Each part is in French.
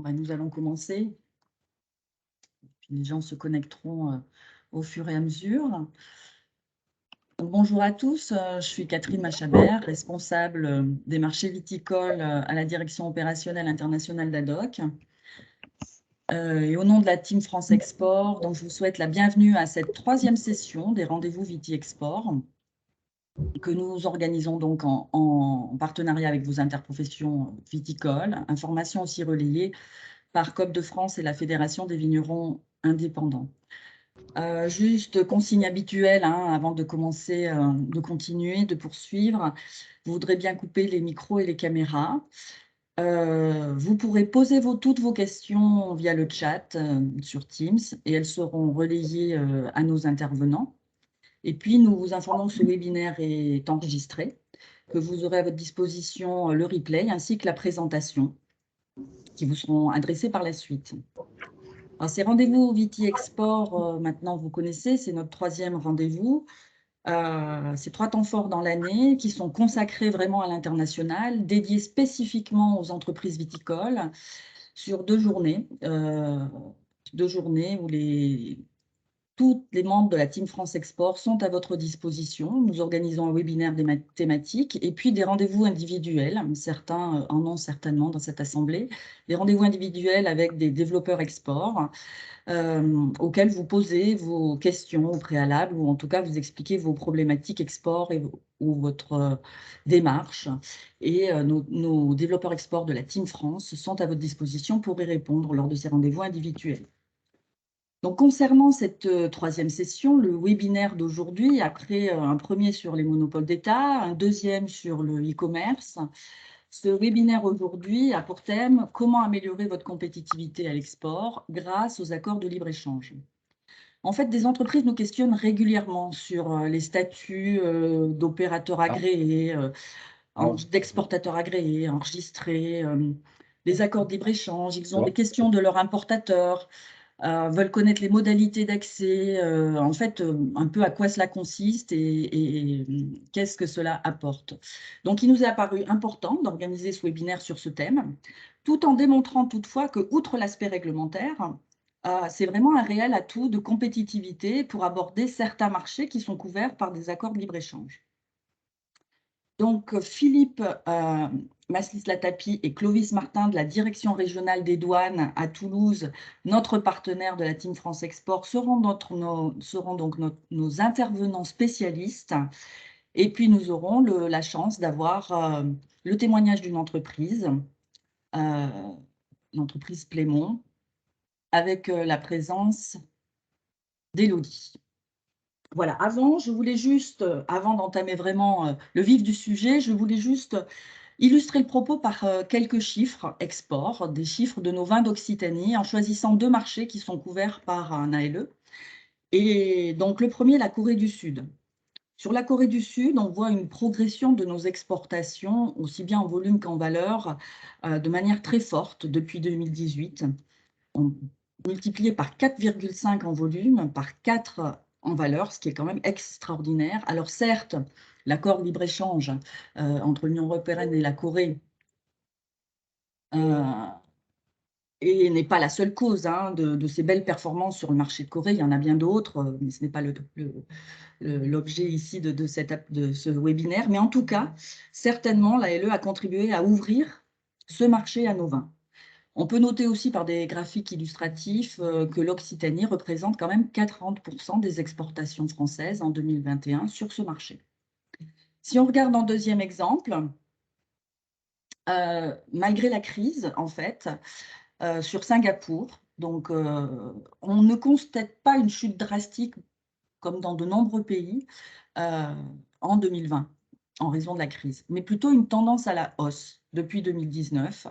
Nous allons commencer. Puis les gens se connecteront au fur et à mesure. Donc, bonjour à tous, je suis Catherine Machabert, responsable des marchés viticoles à la direction opérationnelle internationale d'ADOC. Et au nom de la Team France Export, donc je vous souhaite la bienvenue à cette troisième session des rendez-vous Viti Export que nous organisons donc en partenariat avec vos interprofessions viticoles. Information aussi relayée par COP de France et la Fédération des vignerons indépendants. Juste consigne habituelle, avant de commencer, de continuer, de poursuivre. Vous voudrez bien couper les micros et les caméras. Vous pourrez poser toutes vos questions via le chat sur Teams et elles seront relayées à nos intervenants. Et puis, nous vous informons que ce webinaire est enregistré, que vous aurez à votre disposition le replay ainsi que la présentation qui vous seront adressées par la suite. Alors, ces rendez-vous Viti Export, maintenant vous connaissez, c'est notre troisième rendez-vous. C'est 3 temps forts dans l'année qui sont consacrés vraiment à l'international, dédiés spécifiquement aux entreprises viticoles sur 2 journées. 2 journées où tous les membres de la Team France Export sont à votre disposition. Nous organisons un webinaire thématique et puis des rendez-vous individuels. Certains en ont certainement dans cette assemblée. Des rendez-vous individuels avec des développeurs export auxquels vous posez vos questions au préalable ou en tout cas vous expliquez vos problématiques export ou votre démarche. Et nos développeurs export de la Team France sont à votre disposition pour y répondre lors de ces rendez-vous individuels. Donc, concernant cette troisième session, le webinaire d'aujourd'hui, après un premier sur les monopoles d'État, un deuxième sur le e-commerce, ce webinaire aujourd'hui a pour thème « Comment améliorer votre compétitivité à l'export grâce aux accords de libre-échange ». En fait, des entreprises nous questionnent régulièrement sur les statuts d'opérateurs agréés, d'exportateurs agréés, enregistrés, les accords de libre-échange. Ils ont des questions de leurs importateurs, veulent connaître les modalités d'accès, en fait, un peu à quoi cela consiste et qu'est-ce que cela apporte. Donc, il nous est apparu important d'organiser ce webinaire sur ce thème, tout en démontrant toutefois que, outre l'aspect réglementaire, c'est vraiment un réel atout de compétitivité pour aborder certains marchés qui sont couverts par des accords de libre-échange. Donc, Philippe Maslis-Latapi et Clovis Martin de la Direction régionale des douanes à Toulouse, notre partenaire de la Team France Export, seront donc nos intervenants spécialistes. Et puis, nous aurons la chance d'avoir le témoignage d'une entreprise, l'entreprise Plémont, avec la présence d'Élodie. Voilà, je voulais juste, avant d'entamer vraiment le vif du sujet, je voulais juste illustrer le propos par quelques chiffres export, des chiffres de nos vins d'Occitanie, en choisissant 2 marchés qui sont couverts par un ALE. Et donc, le premier, la Corée du Sud. Sur la Corée du Sud, on voit une progression de nos exportations, aussi bien en volume qu'en valeur, de manière très forte depuis 2018. On multiplié par 4,5 en volume, par 4 en valeur, ce qui est quand même extraordinaire. Alors certes, l'accord libre-échange entre l'Union européenne et la Corée et n'est pas la seule cause de ces belles performances sur le marché de Corée. Il y en a bien d'autres, mais ce n'est pas l'objet ici de ce webinaire. Mais en tout cas, certainement, l'ALE a contribué à ouvrir ce marché à nos vins. On peut noter aussi par des graphiques illustratifs que l'Occitanie représente quand même 40% des exportations françaises en 2021 sur ce marché. Si on regarde en deuxième exemple, malgré la crise, en fait, sur Singapour, donc on ne constate pas une chute drastique comme dans de nombreux pays en 2020 en raison de la crise, mais plutôt une tendance à la hausse depuis 2019.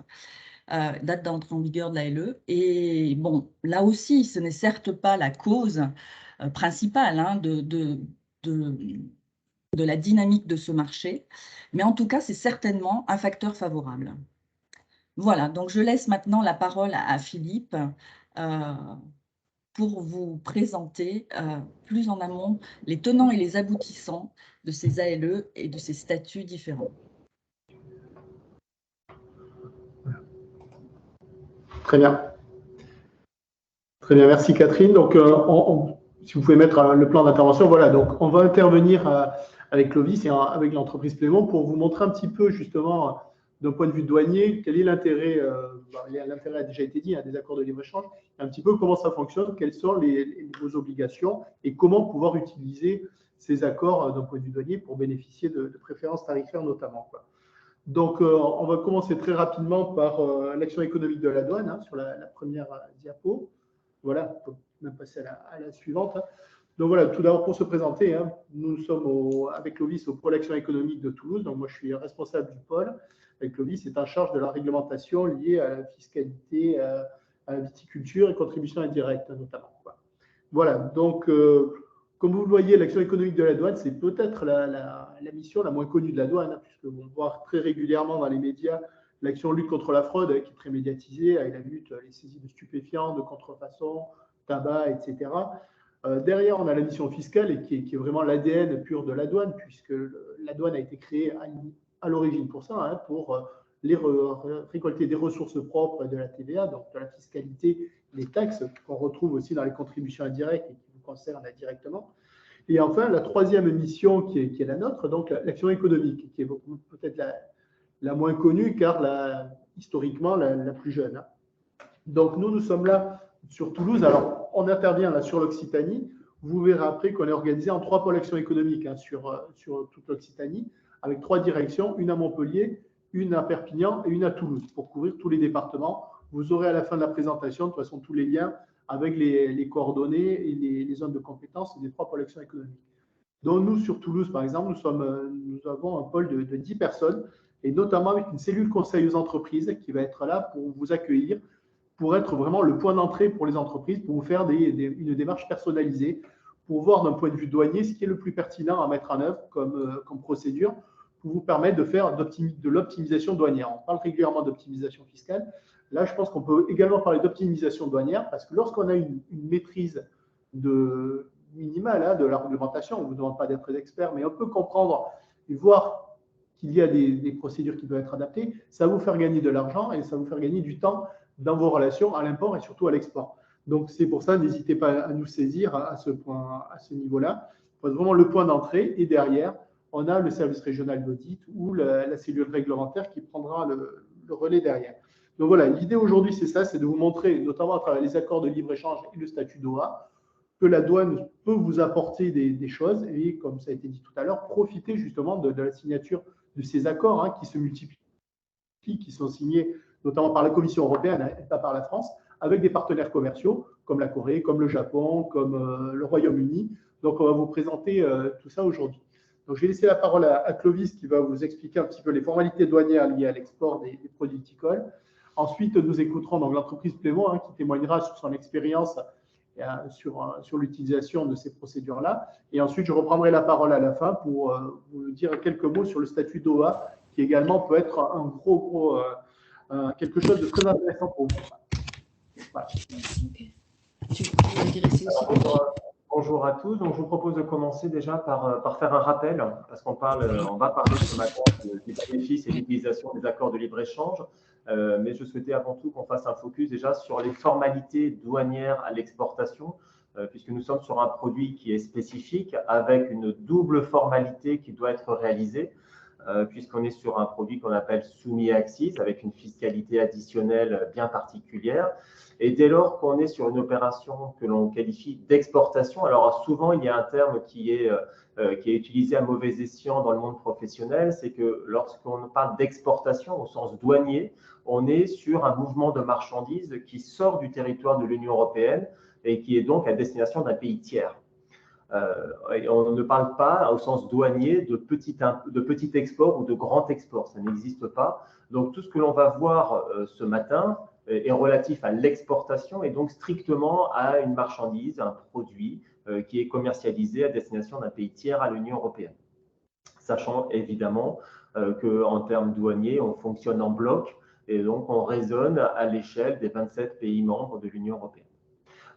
Date d'entrée en vigueur de l'ALE. Et bon, là aussi, ce n'est certes pas la cause principale de la dynamique de ce marché, mais en tout cas, c'est certainement un facteur favorable. Voilà, donc je laisse maintenant la parole à Philippe pour vous présenter plus en amont les tenants et les aboutissants de ces ALE et de ces statuts différents. Très bien. Très bien, merci Catherine. Donc, si vous pouvez mettre le plan d'intervention, voilà. Donc, on va intervenir avec Clovis et avec l'entreprise Plément pour vous montrer un petit peu, justement, d'un point de vue douanier, quel est l'intérêt. L'intérêt a déjà été dit, des accords de libre-échange, un petit peu comment ça fonctionne, quelles sont vos obligations et comment pouvoir utiliser ces accords d'un point de vue douanier pour bénéficier de préférences tarifaires notamment, quoi. Donc, on va commencer très rapidement par l'action économique de la douane, sur la première diapo. Voilà, on peut même passer à la suivante. Donc voilà, tout d'abord pour se présenter, nous sommes avec Clovis au pôle action économique de Toulouse. Donc moi je suis responsable du pôle. Avec Clovis est en charge de la réglementation liée à la fiscalité, à la viticulture et contribution indirecte notamment. Voilà, donc comme vous le voyez, l'action économique de la douane, c'est peut-être la mission la moins connue de la douane, puisque on voit très régulièrement dans les médias l'action lutte contre la fraude, qui est très médiatisée, avec la lutte, les saisies de stupéfiants, de contrefaçon, tabac, etc. Derrière, on a la mission fiscale, et qui est vraiment l'ADN pur de la douane, puisque la douane a été créée à l'origine pour ça, pour récolter des ressources propres de la TVA, donc de la fiscalité, les taxes qu'on retrouve aussi dans les contributions indirectes et qui vous concernent directement. Et enfin, la troisième mission qui est la nôtre, donc l'action économique, qui est peut-être la moins connue, car historiquement la plus jeune. Donc nous sommes là sur Toulouse. Alors, on intervient là sur l'Occitanie. Vous verrez après qu'on est organisé en 3 pôles action économique sur toute l'Occitanie, avec 3 directions, une à Montpellier, une à Perpignan et une à Toulouse, pour couvrir tous les départements. Vous aurez à la fin de la présentation, de toute façon, tous les liens avec les coordonnées et les zones de compétences des 3 pôles action économique. Donc nous, sur Toulouse, par exemple, nous avons un pôle de 10 personnes, et notamment avec une cellule conseil aux entreprises qui va être là pour vous accueillir, pour être vraiment le point d'entrée pour les entreprises, pour vous faire une démarche personnalisée, pour voir d'un point de vue douanier ce qui est le plus pertinent à mettre en œuvre comme procédure, pour vous permettre de faire de l'optimisation douanière. On parle régulièrement d'optimisation fiscale. Là, je pense qu'on peut également parler d'optimisation douanière, parce que lorsqu'on a une maîtrise minimale de la réglementation, on ne vous demande pas d'être très expert, mais on peut comprendre et voir qu'il y a des procédures qui peuvent être adaptées, ça va vous faire gagner de l'argent et ça va vous faire gagner du temps dans vos relations à l'import et surtout à l'export. Donc, c'est pour ça, n'hésitez pas à nous saisir à ce niveau-là. C'est vraiment le point d'entrée. Et derrière, on a le service régional d'audit ou la cellule réglementaire qui prendra le relais derrière. Donc voilà, l'idée aujourd'hui, c'est ça, c'est de vous montrer, notamment à travers les accords de libre-échange et le statut Doha, que la douane peut vous apporter des choses et, comme ça a été dit tout à l'heure, profiter justement de la signature de ces accords qui se multiplient, qui sont signés notamment par la Commission européenne et pas par la France, avec des partenaires commerciaux comme la Corée, comme le Japon, comme le Royaume-Uni. Donc, on va vous présenter tout ça aujourd'hui. Donc, je vais laisser la parole à Clovis qui va vous expliquer un petit peu les formalités douanières liées à l'export des produits viticoles. Ensuite, nous écouterons donc l'entreprise Plément qui témoignera sur son expérience sur l'utilisation de ces procédures-là. Et ensuite, je reprendrai la parole à la fin pour vous dire quelques mots sur le statut Doha, qui également peut être un gros quelque chose de très intéressant pour vous. Voilà. Bonjour à tous. Donc, je vous propose de commencer déjà par faire un rappel, parce on va parler ce matin des bénéfices et l'utilisation des accords de libre-échange. Mais je souhaitais avant tout qu'on fasse un focus déjà sur les formalités douanières à l'exportation, puisque nous sommes sur un produit qui est spécifique, avec une double formalité qui doit être réalisée, puisqu'on est sur un produit qu'on appelle soumis à accise, avec une fiscalité additionnelle bien particulière. Et dès lors qu'on est sur une opération que l'on qualifie d'exportation, alors souvent il y a un terme qui est utilisé à mauvais escient dans le monde professionnel, c'est que lorsqu'on parle d'exportation au sens douanier, on est sur un mouvement de marchandises qui sort du territoire de l'Union européenne et qui est donc à destination d'un pays tiers. On ne parle pas au sens douanier de petit export ou de grand export, ça n'existe pas. Donc tout ce que l'on va voir ce matin est relatif à l'exportation et donc strictement à une marchandise, un produit qui est commercialisé à destination d'un pays tiers à l'Union européenne. Sachant évidemment qu'en termes douaniers, on fonctionne en bloc et donc on raisonne à l'échelle des 27 pays membres de l'Union européenne.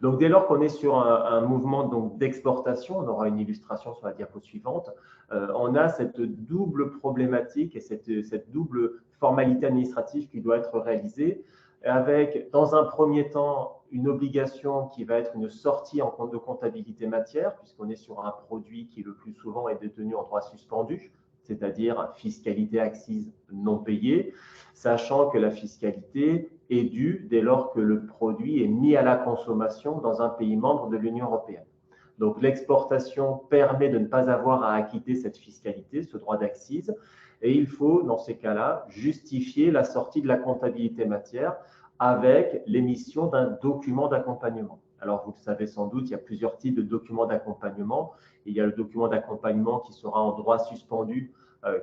Donc, dès lors qu'on est sur un mouvement d'exportation, on aura une illustration sur la diapo suivante, on a cette double problématique et cette double formalité administrative qui doit être réalisée. avec, dans un premier temps, une obligation qui va être une sortie en compte de comptabilité matière, puisqu'on est sur un produit qui, le plus souvent, est détenu en droit suspendu, c'est-à-dire fiscalité accise non payée, sachant que la fiscalité est due dès lors que le produit est mis à la consommation dans un pays membre de l'Union européenne. Donc, l'exportation permet de ne pas avoir à acquitter cette fiscalité, ce droit d'accise, et il faut, dans ces cas-là, justifier la sortie de la comptabilité matière avec l'émission d'un document d'accompagnement. Alors, vous le savez sans doute, il y a plusieurs types de documents d'accompagnement. Il y a le document d'accompagnement qui sera en droit suspendu,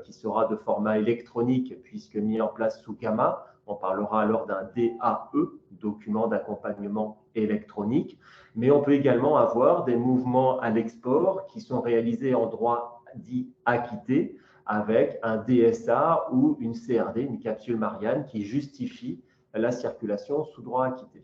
qui sera de format électronique, puisque mis en place sous Gamma. On parlera alors d'un DAE, document d'accompagnement électronique. Mais on peut également avoir des mouvements à l'export qui sont réalisés en droit dit acquitté, avec un DSA ou une CRD, une capsule Marianne, qui justifie la circulation sous droit acquitté.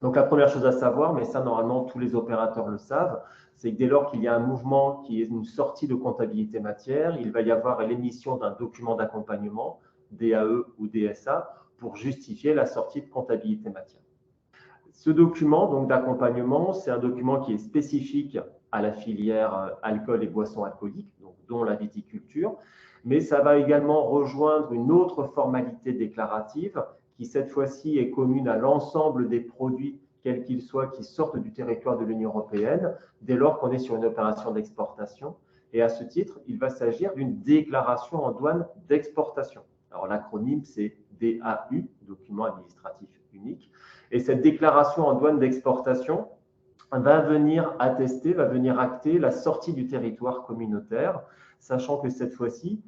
Donc, la première chose à savoir, mais ça, normalement, tous les opérateurs le savent, c'est que dès lors qu'il y a un mouvement qui est une sortie de comptabilité matière, il va y avoir l'émission d'un document d'accompagnement, DAE ou DSA, pour justifier la sortie de comptabilité matière. Ce document donc d'accompagnement, c'est un document qui est spécifique à la filière alcool et boissons alcooliques, donc, dont la viticulture, mais ça va également rejoindre une autre formalité déclarative qui, cette fois-ci, est commune à l'ensemble des produits, quels qu'ils soient, qui sortent du territoire de l'Union européenne, dès lors qu'on est sur une opération d'exportation. Et à ce titre, il va s'agir d'une déclaration en douane d'exportation. Alors, l'acronyme, c'est DAU, document administratif unique. Et cette déclaration en douane d'exportation va venir attester, va venir acter la sortie du territoire communautaire, sachant que cette fois-ci,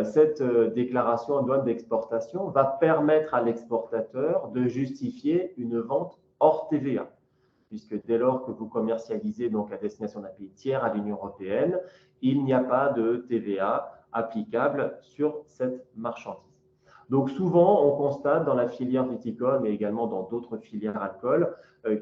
cette déclaration en douane d'exportation va permettre à l'exportateur de justifier une vente hors TVA, puisque dès lors que vous commercialisez donc à destination d'un pays tiers à l'Union européenne, il n'y a pas de TVA applicable sur cette marchandise. Donc souvent, on constate dans la filière viticole, mais également dans d'autres filières alcool,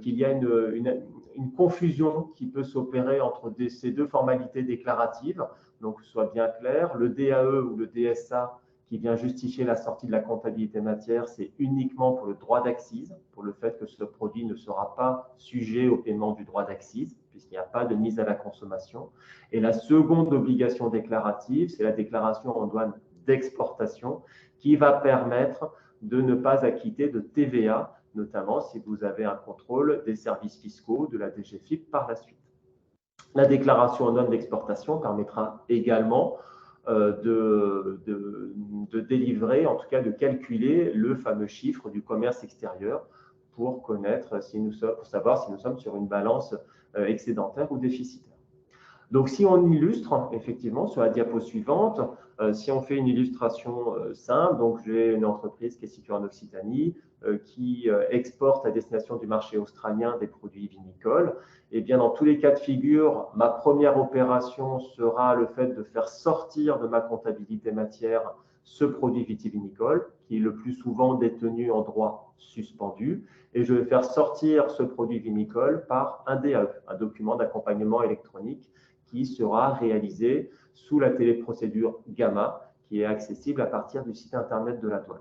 qu'il y a une confusion qui peut s'opérer entre ces deux formalités déclaratives. Donc, que ce soit bien clair, le DAE ou le DSA qui vient justifier la sortie de la comptabilité matière, c'est uniquement pour le droit d'accise, pour le fait que ce produit ne sera pas sujet au paiement du droit d'accise, puisqu'il n'y a pas de mise à la consommation. Et la seconde obligation déclarative, c'est la déclaration en douane d'exportation, qui va permettre de ne pas acquitter de TVA, notamment si vous avez un contrôle des services fiscaux de la DGFiP par la suite. La déclaration en douane d'exportation permettra également de délivrer, en tout cas de calculer le fameux chiffre du commerce extérieur pour connaître pour savoir si nous sommes sur une balance excédentaire ou déficitaire. Donc, si on illustre, effectivement, sur la diapo suivante, si on fait une illustration simple, donc j'ai une entreprise qui est située en Occitanie, qui exporte à destination du marché australien des produits vinicoles, et bien dans tous les cas de figure, ma première opération sera le fait de faire sortir de ma comptabilité matière ce produit vitivinicole, qui est le plus souvent détenu en droit suspendu, et je vais faire sortir ce produit vinicole par un DAE, un document d'accompagnement électronique, qui sera réalisé sous la téléprocédure Gamma, qui est accessible à partir du site internet de la douane.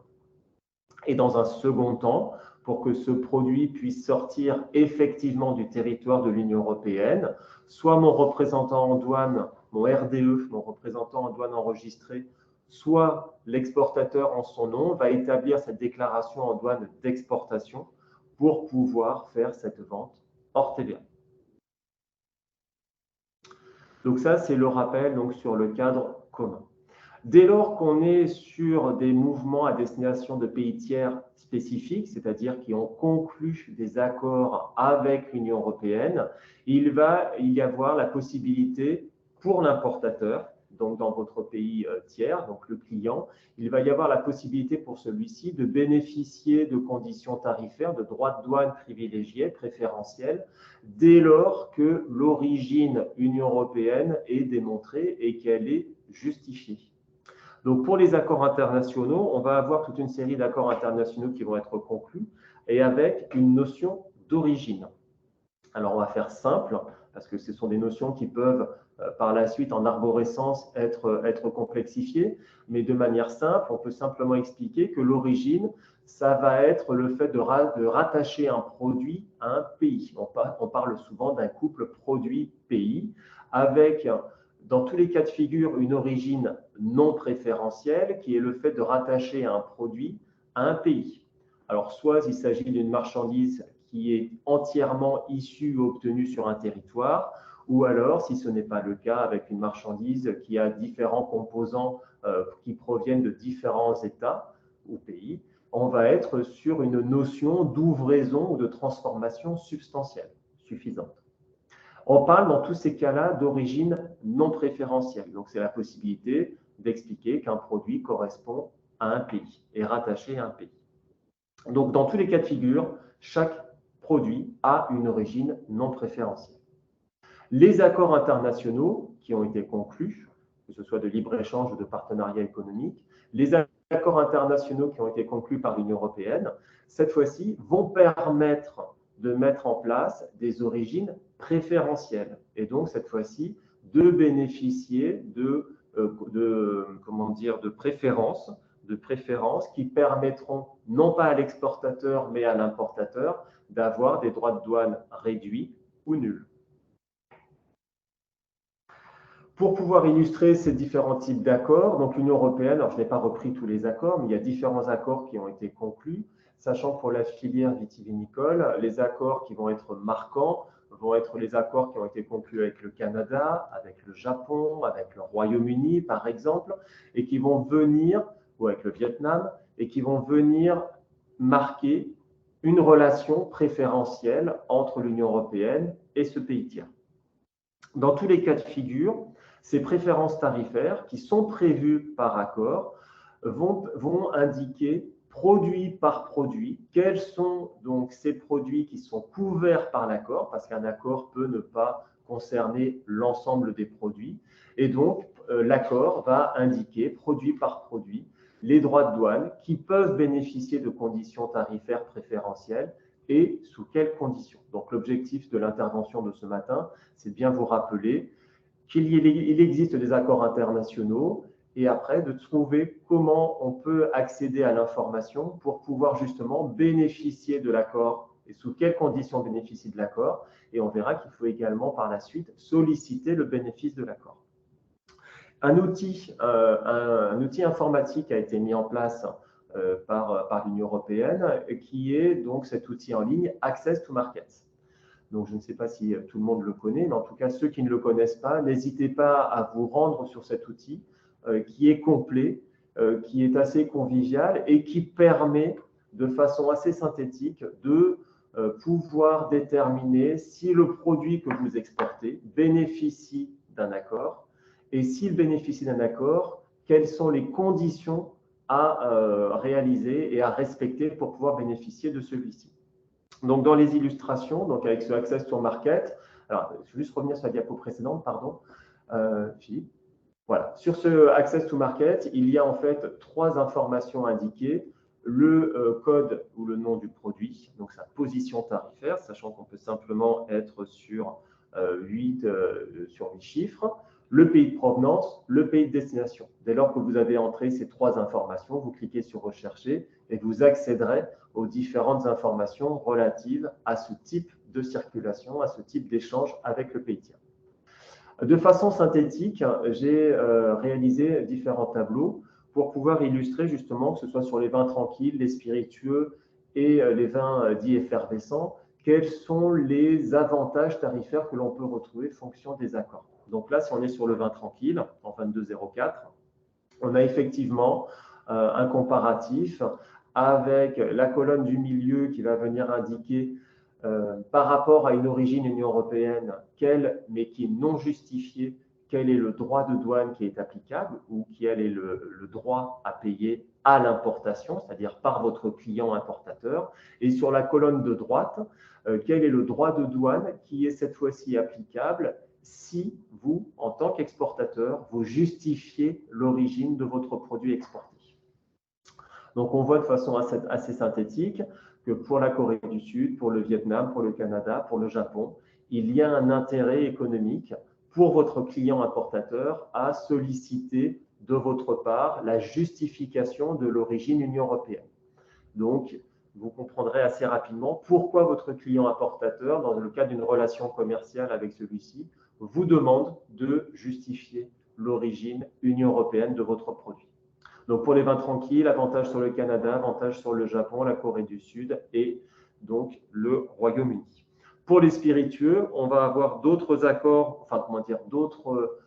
Et dans un second temps, pour que ce produit puisse sortir effectivement du territoire de l'Union européenne, soit mon représentant en douane, mon RDE, mon représentant en douane enregistré, soit l'exportateur en son nom, va établir cette déclaration en douane d'exportation pour pouvoir faire cette vente hors TVA. Donc ça, c'est le rappel donc, sur le cadre commun. Dès lors qu'on est sur des mouvements à destination de pays tiers spécifiques, c'est-à-dire qui ont conclu des accords avec l'Union européenne, il va y avoir la possibilité pour l'importateur, donc dans votre pays tiers, donc le client, il va y avoir la possibilité pour celui-ci de bénéficier de conditions tarifaires, de droits de douane privilégiés, préférentiels, dès lors que l'origine Union européenne est démontrée et qu'elle est justifiée. Donc, pour les accords internationaux, on va avoir toute une série d'accords internationaux qui vont être conclus et avec une notion d'origine. Alors, on va faire simple, parce que ce sont des notions qui peuvent, par la suite, en arborescence, être complexifiées. Mais de manière simple, on peut simplement expliquer que l'origine, ça va être le fait de rattacher un produit à un pays. On parle souvent d'un couple produit-pays, avec, dans tous les cas de figure, une origine non préférentielle, qui est le fait de rattacher un produit à un pays. Alors, soit il s'agit d'une marchandise qui est entièrement issue ou obtenue sur un territoire, ou alors, si ce n'est pas le cas, avec une marchandise qui a différents composants qui proviennent de différents États ou pays, on va être sur une notion d'ouvraison ou de transformation substantielle suffisante. On parle dans tous ces cas-là d'origine non préférentielle. Donc, c'est la possibilité d'expliquer qu'un produit correspond à un pays, est rattaché à un pays. Donc, dans tous les cas de figure, chaque produit a une origine non préférentielle. Les accords internationaux qui ont été conclus, que ce soit de libre-échange ou de partenariat économique, les accords internationaux qui ont été conclus par l'Union européenne, cette fois-ci, vont permettre de mettre en place des origines préférentielles. Et donc, cette fois-ci, de bénéficier de préférences qui permettront, non pas à l'exportateur, mais à l'importateur, d'avoir des droits de douane réduits ou nuls. Pour pouvoir illustrer ces différents types d'accords, donc l'Union européenne, alors je n'ai pas repris tous les accords, mais il y a différents accords qui ont été conclus, sachant que pour la filière vitivinicole, les accords qui vont être marquants vont être les accords qui ont été conclus avec le Canada, avec le Japon, avec le Royaume-Uni, par exemple, et qui vont venir, ou avec le Vietnam, et qui vont venir marquer une relation préférentielle entre l'Union européenne et ce pays tiers. Dans tous les cas de figure, ces préférences tarifaires qui sont prévues par accord vont indiquer produit par produit quels sont donc ces produits qui sont couverts par l'accord, parce qu'un accord peut ne pas concerner l'ensemble des produits. Et donc, l'accord va indiquer produit par produit les droits de douane qui peuvent bénéficier de conditions tarifaires préférentielles et sous quelles conditions. Donc, l'objectif de l'intervention de ce matin, c'est de bien vous rappeler qu'il existe des accords internationaux et après de trouver comment on peut accéder à l'information pour pouvoir justement bénéficier de l'accord et sous quelles conditions bénéficier de l'accord. Et on verra qu'il faut également par la suite solliciter le bénéfice de l'accord. Un outil informatique a été mis en place par l'Union européenne qui est donc cet outil en ligne Access to Markets. Donc, je ne sais pas si tout le monde le connaît, mais en tout cas, ceux qui ne le connaissent pas, n'hésitez pas à vous rendre sur cet outil qui est complet, qui est assez convivial et qui permet de façon assez synthétique de pouvoir déterminer si le produit que vous exportez bénéficie d'un accord et s'il bénéficie d'un accord, quelles sont les conditions à réaliser et à respecter pour pouvoir bénéficier de celui-ci. Donc, dans les illustrations, donc avec ce Access to Market, alors, je vais juste revenir sur la diapo précédente, pardon, Philippe. Voilà, sur ce Access to Market, il y a en fait 3 informations indiquées. Le code ou le nom du produit, donc sa position tarifaire, sachant qu'on peut simplement être sur 8 chiffres, le pays de provenance, le pays de destination. Dès lors que vous avez entré ces 3 informations, vous cliquez sur Rechercher et vous accéderez aux différentes informations relatives à ce type de circulation, à ce type d'échange avec le pays tiers. De façon synthétique, j'ai réalisé différents tableaux pour pouvoir illustrer justement, que ce soit sur les vins tranquilles, les spiritueux et les vins dits effervescents, quels sont les avantages tarifaires que l'on peut retrouver en fonction des accords. Donc là, si on est sur le vin tranquille, en 22,04, on a effectivement un comparatif avec la colonne du milieu qui va venir indiquer par rapport à une origine Union européenne, mais qui est non justifiée, quel est le droit de douane qui est applicable ou quel est le droit à payer à l'importation, c'est-à-dire par votre client importateur. Et sur la colonne de droite, quel est le droit de douane qui est cette fois-ci applicable si vous, en tant qu'exportateur, vous justifiez l'origine de votre produit exporté. Donc, on voit de façon assez synthétique que pour la Corée du Sud, pour le Vietnam, pour le Canada, pour le Japon, il y a un intérêt économique pour votre client importateur à solliciter de votre part la justification de l'origine Union européenne. Donc, vous comprendrez assez rapidement pourquoi votre client importateur, dans le cadre d'une relation commerciale avec celui-ci, vous demande de justifier l'origine Union européenne de votre produit. Donc, pour les vins tranquilles, avantage sur le Canada, avantage sur le Japon, la Corée du Sud et donc le Royaume-Uni. Pour les spiritueux, on va avoir d'autres accords, enfin, comment dire, d'autres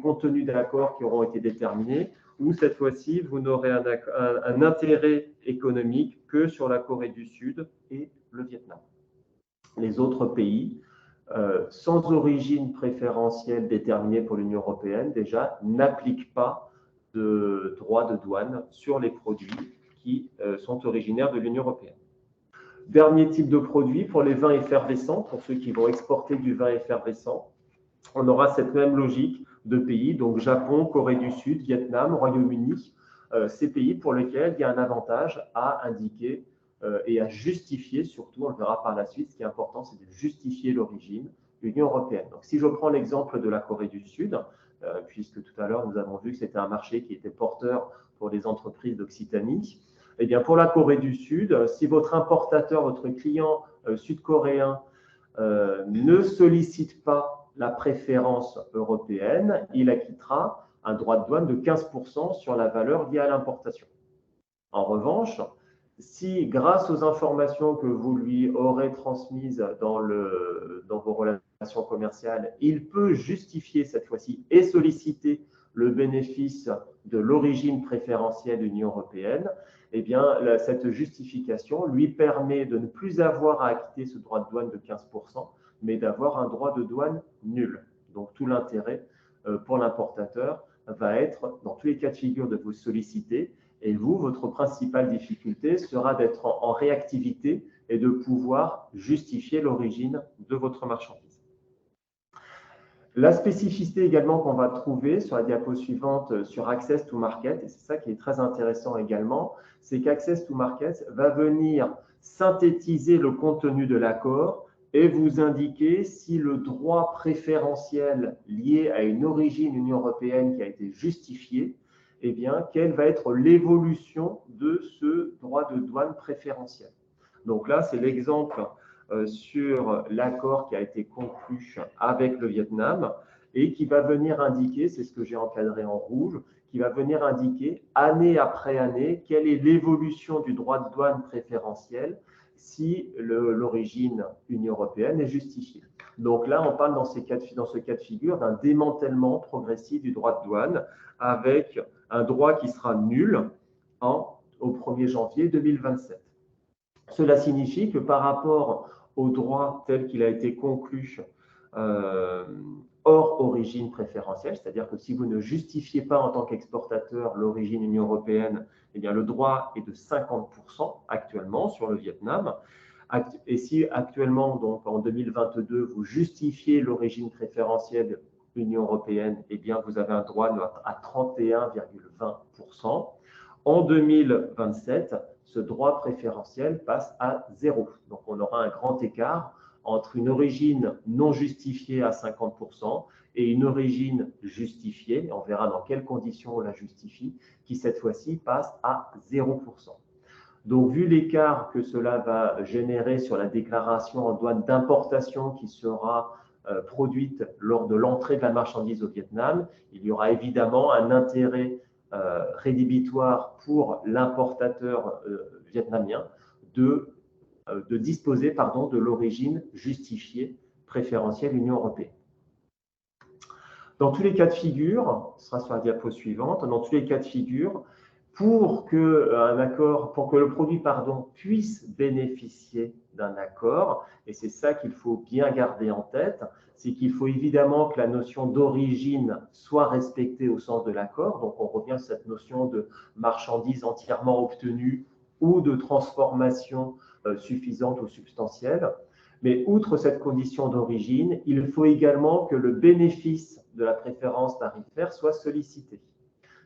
contenus d'accords qui auront été déterminés, où cette fois-ci, vous n'aurez un intérêt économique que sur la Corée du Sud et le Vietnam. Les autres pays, sans origine préférentielle déterminée pour l'Union européenne, déjà, n'appliquent pas de droits de douane sur les produits qui sont originaires de l'Union européenne. Dernier type de produit, pour les vins effervescents, pour ceux qui vont exporter du vin effervescent, on aura cette même logique de pays, donc Japon, Corée du Sud, Vietnam, Royaume-Uni, ces pays pour lesquels il y a un avantage à indiquer et à justifier, surtout, on le verra par la suite, ce qui est important, c'est de justifier l'origine Union européenne. Donc, si je prends l'exemple de la Corée du Sud, puisque tout à l'heure, nous avons vu que c'était un marché qui était porteur pour les entreprises d'Occitanie, eh bien, pour la Corée du Sud, si votre importateur, votre client sud-coréen ne sollicite pas la préférence européenne, il acquittera un droit de douane de 15% sur la valeur liée à l'importation. En revanche, si grâce aux informations que vous lui aurez transmises dans vos relations commerciales, il peut justifier cette fois-ci et solliciter le bénéfice de l'origine préférentielle de l'Union européenne, eh bien, cette justification lui permet de ne plus avoir à acquitter ce droit de douane de 15%, mais d'avoir un droit de douane nul. Donc, tout l'intérêt pour l'importateur va être, dans tous les cas de figure, de vous solliciter. Et vous, votre principale difficulté sera d'être en réactivité et de pouvoir justifier l'origine de votre marchandise. La spécificité également qu'on va trouver sur la diapo suivante sur Access to Market, et c'est ça qui est très intéressant également, c'est qu'Access to Market va venir synthétiser le contenu de l'accord et vous indiquer si le droit préférentiel lié à une origine Union européenne qui a été justifié, eh bien, quelle va être l'évolution de ce droit de douane préférentiel. Donc là, c'est l'exemple sur l'accord qui a été conclu avec le Vietnam et qui va venir indiquer, c'est ce que j'ai encadré en rouge, qui va venir indiquer année après année quelle est l'évolution du droit de douane préférentiel si l'origine Union européenne est justifiée. Donc là, on parle dans ce cas de figure d'un démantèlement progressif du droit de douane avec un droit qui sera nul au 1er janvier 2027. Cela signifie que par rapport au droit tel qu'il a été conclu hors origine préférentielle, c'est-à-dire que si vous ne justifiez pas en tant qu'exportateur l'origine Union européenne, eh bien le droit est de 50% actuellement sur le Vietnam. Et si actuellement, donc en 2022, vous justifiez l'origine préférentielle Union européenne, eh bien vous avez un droit à 31,20%. En 2027, ce droit préférentiel passe à 0. Donc, on aura un grand écart entre une origine non justifiée à 50% et une origine justifiée, on verra dans quelles conditions on la justifie, qui cette fois-ci passe à 0%. Donc, vu l'écart que cela va générer sur la déclaration en douane d'importation qui sera produite lors de l'entrée de la marchandise au Vietnam, il y aura évidemment un intérêt rédhibitoire pour l'importateur vietnamien de disposer de l'origine justifiée préférentielle Union européenne. Dans tous les cas de figure, ce sera sur la diapo suivante, dans tous les cas de figure, pour que le produit puisse bénéficier d'un accord, et c'est ça qu'il faut bien garder en tête, c'est qu'il faut évidemment que la notion d'origine soit respectée au sens de l'accord. Donc, on revient sur cette notion de marchandise entièrement obtenue ou de transformation suffisante ou substantielle. Mais outre cette condition d'origine, il faut également que le bénéfice de la préférence tarifaire soit sollicité.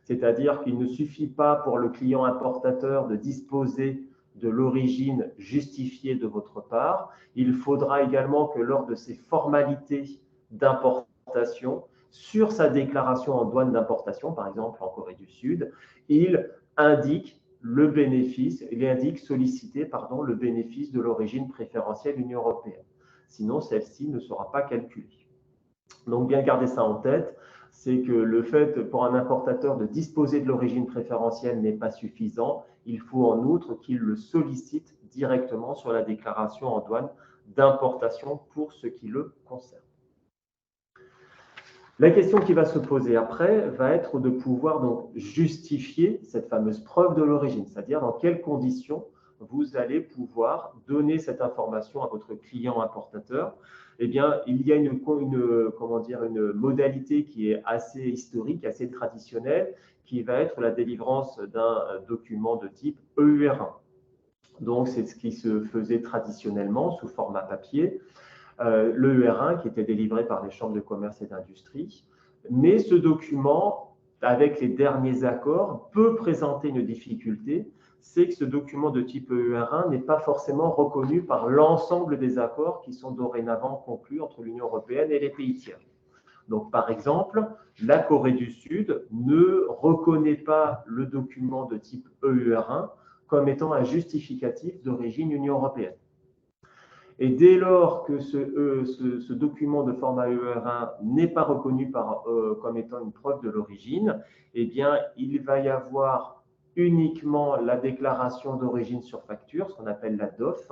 C'est-à-dire qu'il ne suffit pas pour le client importateur de disposer de l'origine justifiée de votre part. Il faudra également que lors de ces formalités d'importation, sur sa déclaration en douane d'importation, par exemple en Corée du Sud, il indique le bénéfice, il indique solliciter le bénéfice de l'origine préférentielle Union européenne. Sinon, celle-ci ne sera pas calculée. Donc, bien garder ça en tête, c'est que le fait pour un importateur de disposer de l'origine préférentielle n'est pas suffisant. Il faut en outre qu'il le sollicite directement sur la déclaration en douane d'importation pour ce qui le concerne. La question qui va se poser après va être de pouvoir donc justifier cette fameuse preuve de l'origine, c'est-à-dire dans quelles conditions vous allez pouvoir donner cette information à votre client importateur. Eh bien, il y a une modalité qui est assez historique, assez traditionnelle, qui va être la délivrance d'un document de type EUR1. Donc, c'est ce qui se faisait traditionnellement sous format papier. Le EUR1 qui était délivré par les chambres de commerce et d'industrie. Mais ce document, avec les derniers accords, peut présenter une difficulté, c'est que ce document de type EUR1 n'est pas forcément reconnu par l'ensemble des accords qui sont dorénavant conclus entre l'Union européenne et les pays tiers. Donc, par exemple, la Corée du Sud ne reconnaît pas le document de type EUR1 comme étant un justificatif d'origine Union européenne. Et dès lors que ce document de format EUR1 n'est pas reconnu comme étant une preuve de l'origine, eh bien, il va y avoir uniquement la déclaration d'origine sur facture, ce qu'on appelle la DOF,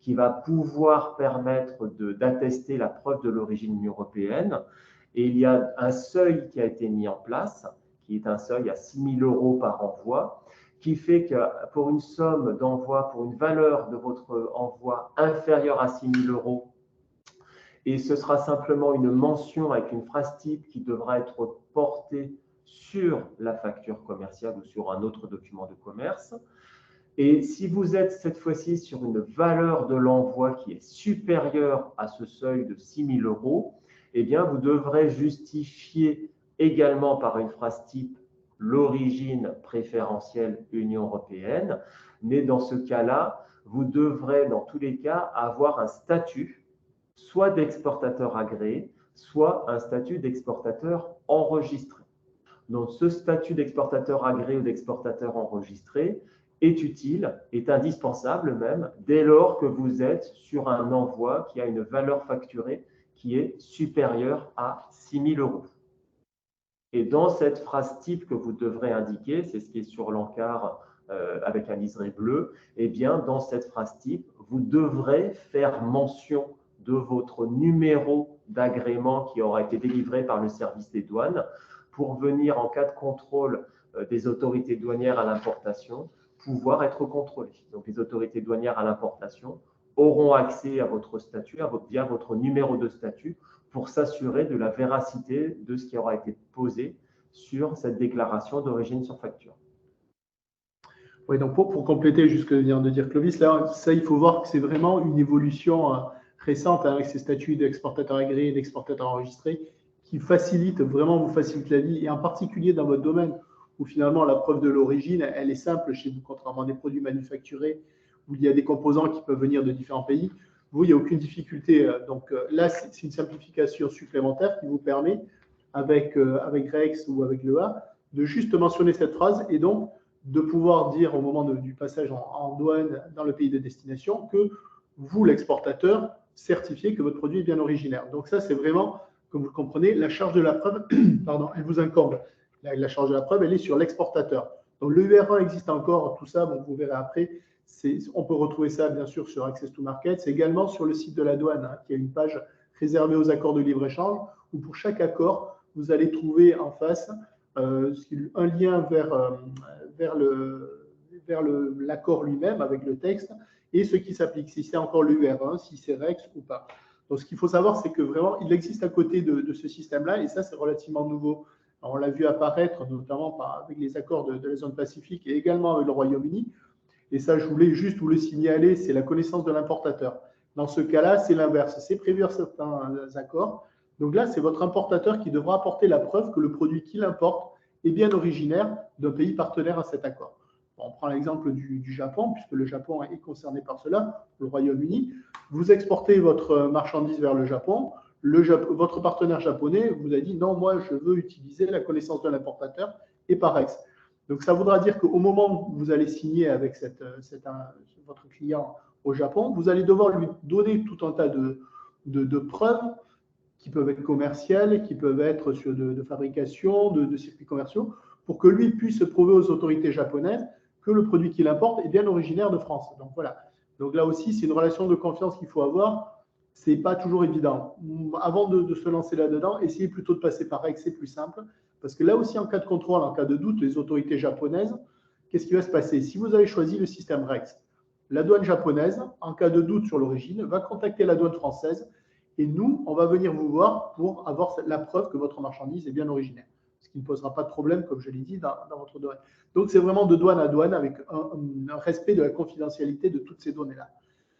qui va pouvoir permettre d'attester la preuve de l'origine Union européenne. Et il y a un seuil qui a été mis en place, qui est un seuil à 6 000 € par envoi, qui fait que pour une somme d'envoi, pour une valeur de votre envoi inférieure à 6 000 €, et ce sera simplement une mention avec une phrase type qui devra être portée sur la facture commerciale ou sur un autre document de commerce. Et si vous êtes cette fois-ci sur une valeur de l'envoi qui est supérieure à ce seuil de 6 000 €, eh bien, vous devrez justifier également par une phrase type l'origine préférentielle Union européenne. Mais dans ce cas-là, vous devrez, dans tous les cas, avoir un statut, soit d'exportateur agréé, soit un statut d'exportateur enregistré. Donc, ce statut d'exportateur agréé ou d'exportateur enregistré est utile, est indispensable même, dès lors que vous êtes sur un envoi qui a une valeur facturée qui est supérieure à 6 000 €. Et dans cette phrase type que vous devrez indiquer, c'est ce qui est sur l'encart avec un liseré bleu, eh bien, dans cette phrase type, vous devrez faire mention de votre numéro d'agrément qui aura été délivré par le service des douanes pour venir, en cas de contrôle des autorités douanières à l'importation, pouvoir être contrôlé. Donc, les autorités douanières à l'importation auront accès à votre statut, via votre numéro de statut, pour s'assurer de la véracité de ce qui aura été posé sur cette déclaration d'origine sur facture. Oui, donc pour compléter juste ce que vient de dire Clovis, là, ça, il faut voir que c'est vraiment une évolution récente avec ces statuts d'exportateur agréé et d'exportateur enregistré qui vous facilite la vie, et en particulier dans votre domaine où finalement la preuve de l'origine, elle est simple chez vous, contrairement à des produits manufacturés où il y a des composants qui peuvent venir de différents pays. Vous, il n'y a aucune difficulté. Donc là, c'est une simplification supplémentaire qui vous permet, avec Rex ou avec l'EA, de juste mentionner cette phrase et donc de pouvoir dire au moment du passage en douane dans le pays de destination que vous, l'exportateur, certifiez que votre produit est bien originaire. Donc ça, c'est vraiment, comme vous le comprenez, la charge de la preuve, pardon, elle vous incombe. La charge de la preuve, elle est sur l'exportateur. Donc le UR1 existe encore, tout ça, bon, vous verrez après. On peut retrouver ça, bien sûr, sur Access to Market. C'est également sur le site de la douane, qui a une page réservée aux accords de libre-échange, où pour chaque accord, vous allez trouver en face un lien vers l'accord lui-même avec le texte et ce qui s'applique, si c'est encore le UR1, si c'est Rex ou pas. Donc, ce qu'il faut savoir, c'est que vraiment, il existe à côté de ce système-là, et ça, c'est relativement nouveau. Alors, on l'a vu apparaître notamment avec les accords de la zone Pacifique et également avec le Royaume-Uni. Et ça, je voulais juste vous le signaler, c'est la connaissance de l'importateur. Dans ce cas-là, c'est l'inverse. C'est prévu à certains accords. Donc là, c'est votre importateur qui devra apporter la preuve que le produit qu'il importe est bien originaire d'un pays partenaire à cet accord. On prend l'exemple du Japon, puisque le Japon est concerné par cela, le Royaume-Uni. Vous exportez votre marchandise vers le Japon. Votre partenaire japonais vous a dit non, moi je veux utiliser la connaissance de l'importateur et par ex. Donc ça voudra dire qu'au moment où vous allez signer avec votre client au Japon, vous allez devoir lui donner tout un tas de preuves qui peuvent être commerciales, qui peuvent être de fabrication, de circuits commerciaux, pour que lui puisse prouver aux autorités japonaises que le produit qu'il importe est bien originaire de France. Donc voilà. Donc là aussi, c'est une relation de confiance qu'il faut avoir. C'est pas toujours évident. Avant de se lancer là-dedans, essayez plutôt de passer par REX, c'est plus simple. Parce que là aussi, en cas de contrôle, en cas de doute, les autorités japonaises, qu'est-ce qui va se passer? Si vous avez choisi le système REX, la douane japonaise, en cas de doute sur l'origine, va contacter la douane française et nous, on va venir vous voir pour avoir la preuve que votre marchandise est bien originaire. Ce qui ne posera pas de problème, comme je l'ai dit, dans votre domaine. Donc, c'est vraiment de douane à douane avec un respect de la confidentialité de toutes ces données-là.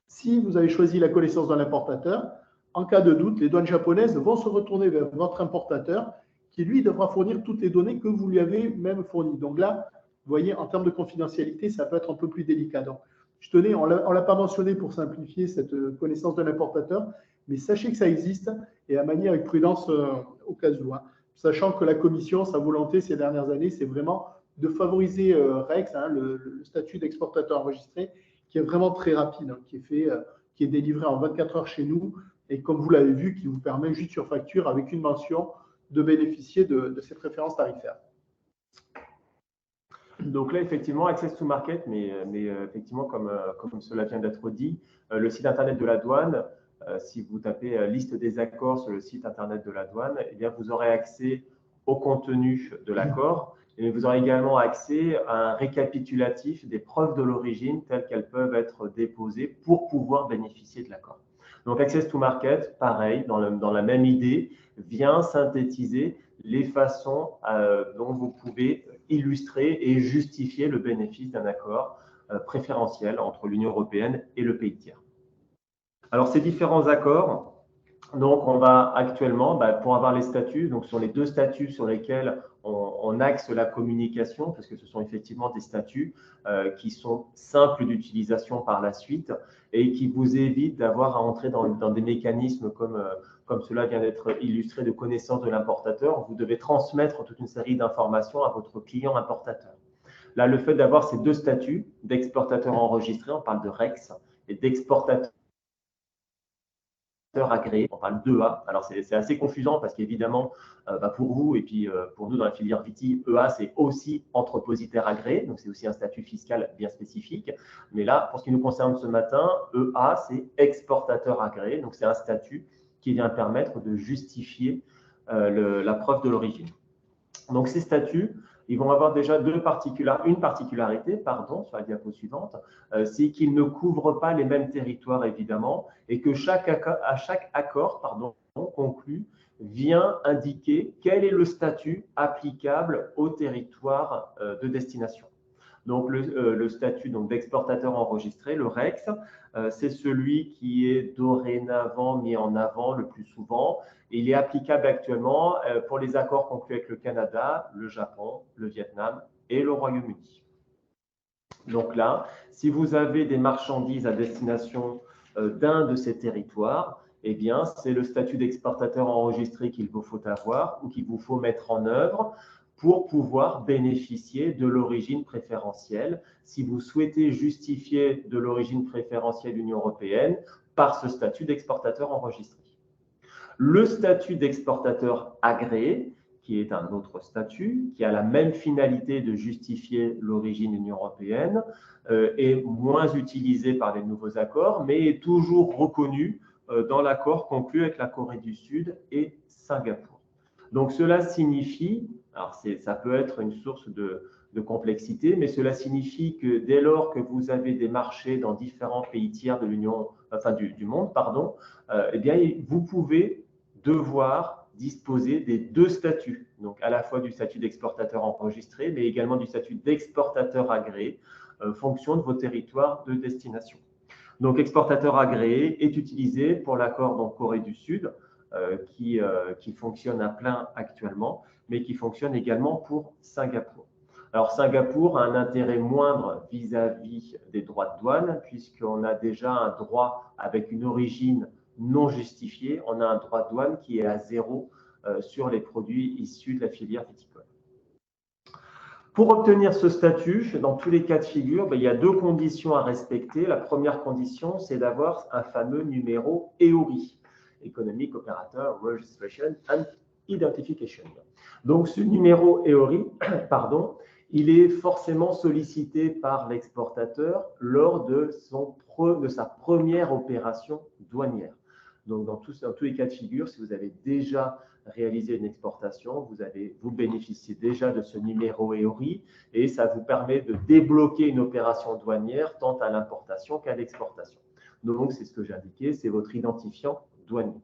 Si vous avez choisi la connaissance de l'importateur, en cas de doute, les douanes japonaises vont se retourner vers votre importateur qui, lui, devra fournir toutes les données que vous lui avez même fournies. Donc là, vous voyez, en termes de confidentialité, ça peut être un peu plus délicat. Donc, je tenais, on ne l'a pas mentionné pour simplifier cette connaissance de l'importateur, mais sachez que ça existe et à manier avec prudence au cas où. Sachant que la Commission, sa volonté ces dernières années, c'est vraiment de favoriser REX, le statut d'exportateur enregistré, qui est vraiment très rapide, qui est délivré en 24 heures chez nous et comme vous l'avez vu, qui vous permet juste sur facture avec une mention de bénéficier de ces préférences tarifaires. Donc là, effectivement, Access to Market, mais effectivement, comme cela vient d'être dit, le site internet de la douane, si vous tapez liste des accords sur le site internet de la douane, eh bien, vous aurez accès au contenu de l'accord et vous aurez également accès à un récapitulatif des preuves de l'origine telles qu'elles peuvent être déposées pour pouvoir bénéficier de l'accord. Donc, Access to Market, pareil, dans la même idée, vient synthétiser les façons dont vous pouvez illustrer et justifier le bénéfice d'un accord préférentiel entre l'Union européenne et le pays tiers. Alors, ces différents accords, donc on va actuellement, pour avoir les statuts, donc ce sont les deux statuts sur lesquels on axe la communication, parce que ce sont effectivement des statuts qui sont simples d'utilisation par la suite et qui vous évitent d'avoir à entrer dans des mécanismes comme cela vient d'être illustré de connaissance de l'importateur. Vous devez transmettre toute une série d'informations à votre client importateur. Là, le fait d'avoir ces deux statuts d'exportateur enregistré, on parle de REX, et d'exportateur agréé, on parle d'EA. Alors, c'est assez confusant parce qu'évidemment, pour vous et puis pour nous dans la filière Viti, EA, c'est aussi entrepositaire agréé, donc c'est aussi un statut fiscal bien spécifique. Mais là, pour ce qui nous concerne ce matin, EA, c'est exportateur agréé, donc c'est un statut qui vient permettre de justifier la preuve de l'origine. Donc, ces statuts, ils vont avoir déjà une particularité sur la diapo suivante, c'est qu'ils ne couvrent pas les mêmes territoires, évidemment, et que chaque accord conclu vient indiquer quel est le statut applicable au territoire de destination. Donc, le statut d'exportateur enregistré, le REX, c'est celui qui est dorénavant mis en avant le plus souvent. Il est applicable actuellement pour les accords conclus avec le Canada, le Japon, le Vietnam et le Royaume-Uni. Donc là, si vous avez des marchandises à destination d'un de ces territoires, eh bien, c'est le statut d'exportateur enregistré qu'il vous faut avoir ou qu'il vous faut mettre en œuvre pour pouvoir bénéficier de l'origine préférentielle si vous souhaitez justifier de l'origine préférentielle de l'Union européenne par ce statut d'exportateur enregistré. Le statut d'exportateur agréé, qui est un autre statut, qui a la même finalité de justifier l'origine de l'Union européenne, est moins utilisé par les nouveaux accords, mais est toujours reconnu dans l'accord conclu avec la Corée du Sud et Singapour. Donc, cela signifie, alors ça peut être une source de complexité, mais cela signifie que dès lors que vous avez des marchés dans différents pays tiers de l'Union, du monde, eh bien, vous pouvez devoir disposer des deux statuts, donc à la fois du statut d'exportateur enregistré, mais également du statut d'exportateur agréé, fonction de vos territoires de destination. Donc, exportateur agréé est utilisé pour l'accord Corée du Sud, qui fonctionne à plein actuellement, mais qui fonctionne également pour Singapour. Alors, Singapour a un intérêt moindre vis-à-vis des droits de douane, puisqu'on a déjà un droit avec une origine non justifiée. On a un droit de douane qui est à 0 sur les produits issus de la filière viticole. Pour obtenir ce statut, dans tous les cas de figure, il y a 2 conditions à respecter. La première condition, c'est d'avoir un fameux numéro EORI, Economic Operator Registration and Identification. Donc, ce numéro EORI, il est forcément sollicité par l'exportateur lors de sa première opération douanière. Donc, dans tous les cas de figure, si vous avez déjà réalisé une exportation, vous bénéficiez déjà de ce numéro EORI et ça vous permet de débloquer une opération douanière tant à l'importation qu'à l'exportation. Donc, c'est ce que j'ai indiqué, c'est votre identifiant douanier.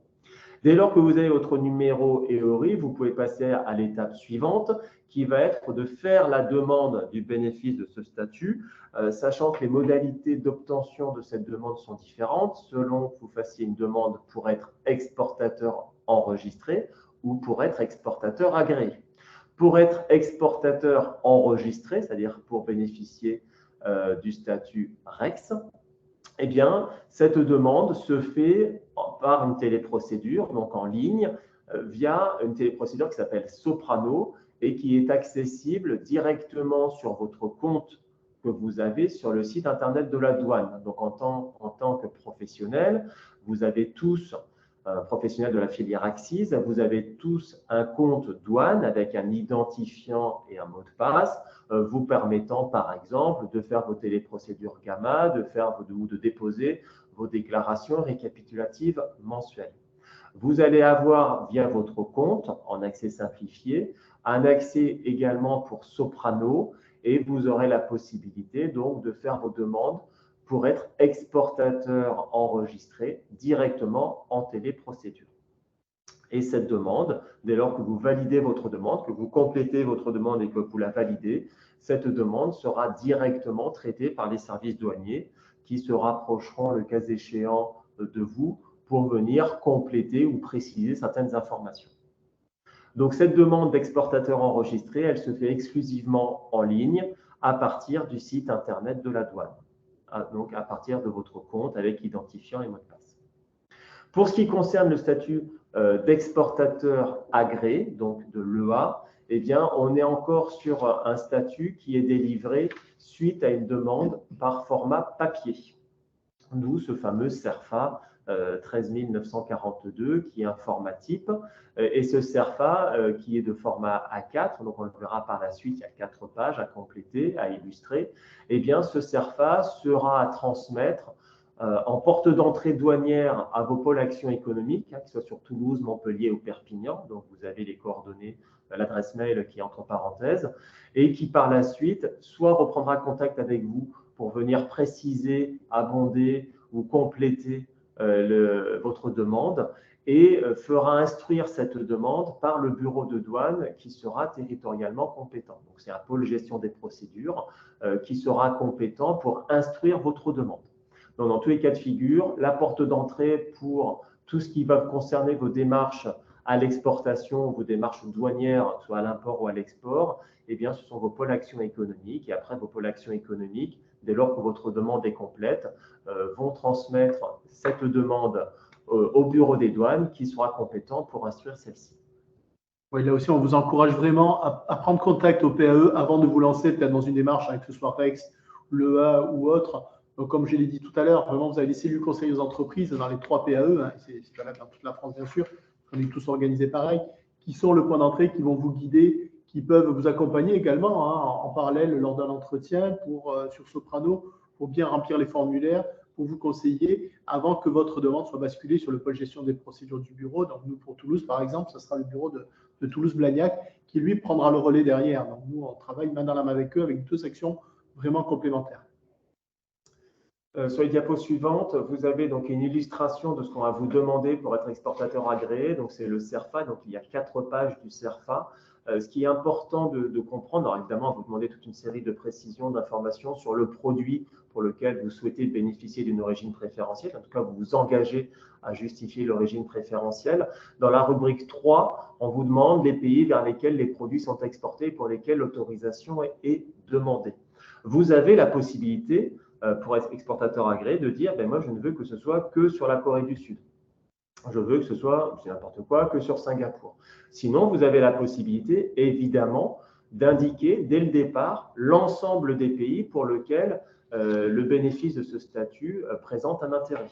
Dès lors que vous avez votre numéro EORI, vous pouvez passer à l'étape suivante qui va être de faire la demande du bénéfice de ce statut, sachant que les modalités d'obtention de cette demande sont différentes selon que vous fassiez une demande pour être exportateur enregistré ou pour être exportateur agréé. Pour être exportateur enregistré, c'est-à-dire pour bénéficier du statut REX, eh bien, cette demande se fait par une téléprocédure, donc en ligne, via une téléprocédure qui s'appelle Soprano et qui est accessible directement sur votre compte que vous avez sur le site internet de la douane. Donc, en tant que professionnel, vous avez tous, professionnels de la filière Axis, vous avez tous un compte douane avec un identifiant et un mot de passe, vous permettant par exemple de faire vos téléprocédures gamma, de déposer vos déclarations récapitulatives mensuelles. Vous allez avoir via votre compte en accès simplifié un accès également pour Soprano et vous aurez la possibilité donc de faire vos demandes pour être exportateur enregistré directement en téléprocédure. Et cette demande, dès lors que vous validez votre demande, que vous complétez votre demande et que vous la validez, cette demande sera directement traitée par les services douaniers qui se rapprocheront, le cas échéant, de vous pour venir compléter ou préciser certaines informations. Donc, cette demande d'exportateur enregistré, elle se fait exclusivement en ligne à partir du site internet de la douane, donc à partir de votre compte avec identifiant et mot de passe. Pour ce qui concerne le statut d'exportateur agréé, donc de l'EA, eh bien, on est encore sur un statut qui est délivré suite à une demande par format papier, d'où ce fameux CERFA 13942 qui est un format type. Et ce CERFA qui est de format A4, donc on le verra par la suite, il y a 4 pages à compléter, à illustrer, eh bien, ce CERFA sera à transmettre en porte d'entrée douanière à vos pôles action économique, que ce soit sur Toulouse, Montpellier ou Perpignan. Donc, vous avez les coordonnées, l'adresse mail qui est entre parenthèses, et qui par la suite, soit reprendra contact avec vous pour venir préciser, abonder ou compléter votre demande, et fera instruire cette demande par le bureau de douane qui sera territorialement compétent. Donc, c'est un pôle gestion des procédures qui sera compétent pour instruire votre demande. Donc, dans tous les cas de figure, la porte d'entrée pour tout ce qui va concerner vos démarches à l'exportation, vos démarches douanières, soit à l'import ou à l'export, eh bien, ce sont vos pôles action économique. Et après, vos pôles action économique, dès lors que votre demande est complète, vont transmettre cette demande au bureau des douanes qui sera compétent pour instruire celle-ci. Oui, là aussi, on vous encourage vraiment à prendre contact au PAE avant de vous lancer peut-être dans une démarche avec ce soit REX, l'EA ou autre. Donc, comme je l'ai dit tout à l'heure, vraiment, vous avez les cellules conseils aux entreprises dans les 3 PAE, hein, c'est valable dans toute la France, bien sûr, on est tous organisés pareil, qui sont le point d'entrée, qui vont vous guider, qui peuvent vous accompagner également hein, en parallèle lors d'un entretien sur Soprano pour bien remplir les formulaires, pour vous conseiller avant que votre demande soit basculée sur le pôle gestion des procédures du bureau. Donc, nous, pour Toulouse, par exemple, ce sera le bureau de Toulouse-Blagnac qui, lui, prendra le relais derrière. Donc, nous, on travaille main dans la main avec eux avec 2 sections vraiment complémentaires. Sur les diapos suivantes, vous avez donc une illustration de ce qu'on va vous demander pour être exportateur agréé. Donc, c'est le CERFA. Donc, il y a 4 pages du CERFA Ce qui est important de comprendre, alors évidemment, vous demandez toute une série de précisions, d'informations sur le produit pour lequel vous souhaitez bénéficier d'une origine préférentielle. En tout cas, vous vous engagez à justifier l'origine préférentielle. Dans la rubrique 3, on vous demande les pays vers lesquels les produits sont exportés et pour lesquels l'autorisation est demandée. Vous avez la possibilité, pour être exportateur agréé, de dire moi, je ne veux que ce soit que sur la Corée du Sud. Je veux que ce soit, c'est n'importe quoi, que sur Singapour. Sinon, vous avez la possibilité, évidemment, d'indiquer dès le départ l'ensemble des pays pour lesquels le bénéfice de ce statut présente un intérêt.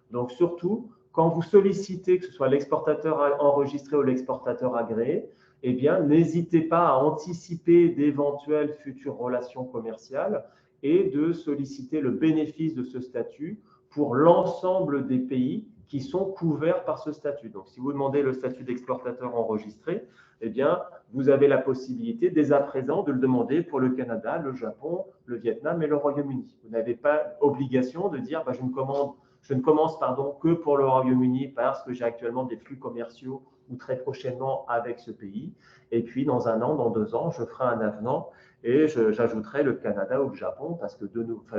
Donc, surtout, quand vous sollicitez, que ce soit l'exportateur enregistré ou l'exportateur agréé, eh bien, n'hésitez pas à anticiper d'éventuelles futures relations commerciales et de solliciter le bénéfice de ce statut pour l'ensemble des pays qui sont couverts par ce statut. Donc, si vous demandez le statut d'exportateur enregistré, eh bien, vous avez la possibilité dès à présent de le demander pour le Canada, le Japon, le Vietnam et le Royaume-Uni. Vous n'avez pas obligation de dire je ne commence que pour le Royaume-Uni parce que j'ai actuellement des flux commerciaux ou très prochainement avec ce pays. Et puis, dans 1 an, dans 2 ans, je ferai un avenant et j'ajouterai le Canada ou le Japon parce que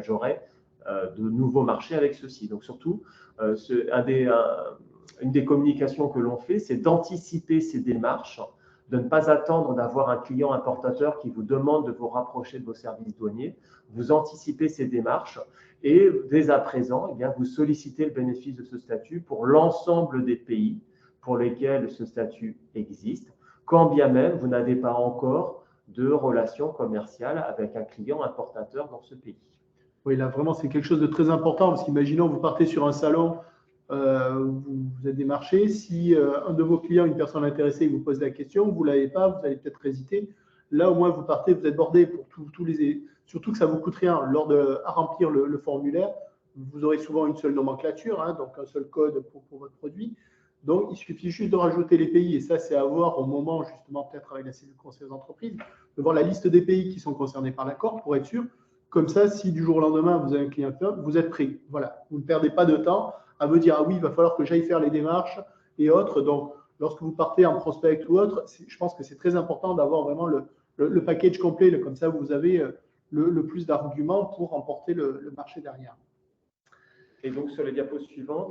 j'aurai de nouveaux marchés avec ceci. Donc, surtout, une des communications que l'on fait, c'est d'anticiper ces démarches, de ne pas attendre d'avoir un client importateur qui vous demande de vous rapprocher de vos services douaniers. Vous anticipez ces démarches et dès à présent, vous sollicitez le bénéfice de ce statut pour l'ensemble des pays pour lesquels ce statut existe, quand bien même vous n'avez pas encore de relation commerciale avec un client importateur dans ce pays. Oui, là, vraiment, c'est quelque chose de très important parce qu'imaginons, vous partez sur un salon, vous êtes démarché. Si un de vos clients, une personne intéressée, vous pose la question, vous ne l'avez pas, vous allez peut-être hésiter. Là, au moins, vous partez, vous êtes bordé pour tous les… Surtout que ça ne vous coûte rien à remplir le formulaire. Vous aurez souvent une seule nomenclature, donc un seul code pour votre produit. Donc, il suffit juste de rajouter les pays. Et ça, c'est à voir au moment, justement, peut-être avec la cellule conseil des entreprises, de voir la liste des pays qui sont concernés par l'accord pour être sûr. Comme ça, si du jour au lendemain, vous avez un client firme, vous êtes prêt. Voilà, vous ne perdez pas de temps à vous dire « Ah oui, il va falloir que j'aille faire les démarches et autres ». Donc, lorsque vous partez en prospect ou autre, je pense que c'est très important d'avoir vraiment le package complet. Comme ça, vous avez le plus d'arguments pour remporter le marché derrière. Et donc, sur la diapo suivante,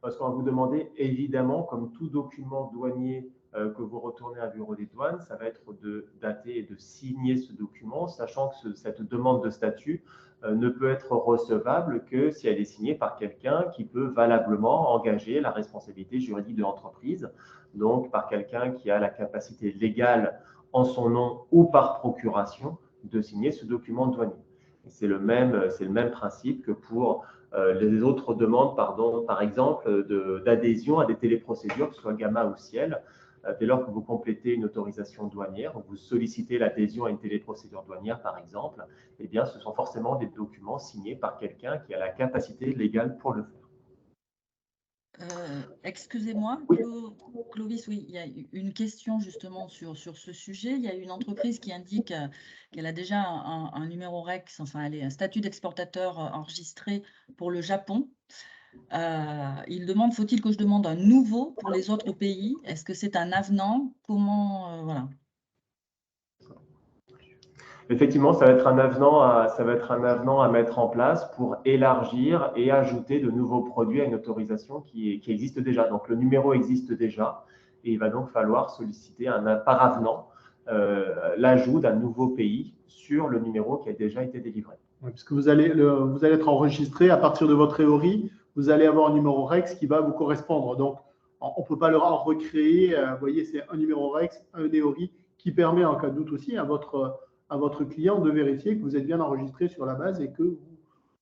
parce qu'on va vous demander, évidemment, comme tout document douanier que vous retournez à bureau des douanes, ça va être de dater et de signer ce document, sachant que cette demande de statut ne peut être recevable que si elle est signée par quelqu'un qui peut valablement engager la responsabilité juridique de l'entreprise, donc par quelqu'un qui a la capacité légale en son nom ou par procuration de signer ce document douanier. C'est le même principe que pour les autres demandes, par exemple, d'adhésion à des téléprocédures, que ce soit Gamma ou Ciel. Dès lors que vous complétez une autorisation douanière, vous sollicitez l'adhésion à une téléprocédure douanière, par exemple, eh bien, ce sont forcément des documents signés par quelqu'un qui a la capacité légale pour le faire. Excusez-moi, Oui. Clovis, oui, il y a une question justement sur ce sujet. Il y a une entreprise qui indique qu'elle a déjà un numéro REX, enfin, elle est un statut d'exportateur enregistré pour le Japon. Il demande, faut-il que je demande un nouveau pour les autres pays? Est-ce que c'est un avenant? Comment, voilà. Effectivement, ça va être un avenant à mettre en place pour élargir et ajouter de nouveaux produits à une autorisation qui existe déjà. Donc, le numéro existe déjà et il va donc falloir solliciter par avenant l'ajout d'un nouveau pays sur le numéro qui a déjà été délivré. Oui, parce que vous allez être enregistré à partir de votre EORI, vous allez avoir un numéro REX qui va vous correspondre. Donc, on ne peut pas le recréer. Vous voyez, c'est un numéro REX, un EORI qui permet en cas de doute aussi à votre client de vérifier que vous êtes bien enregistré sur la base et que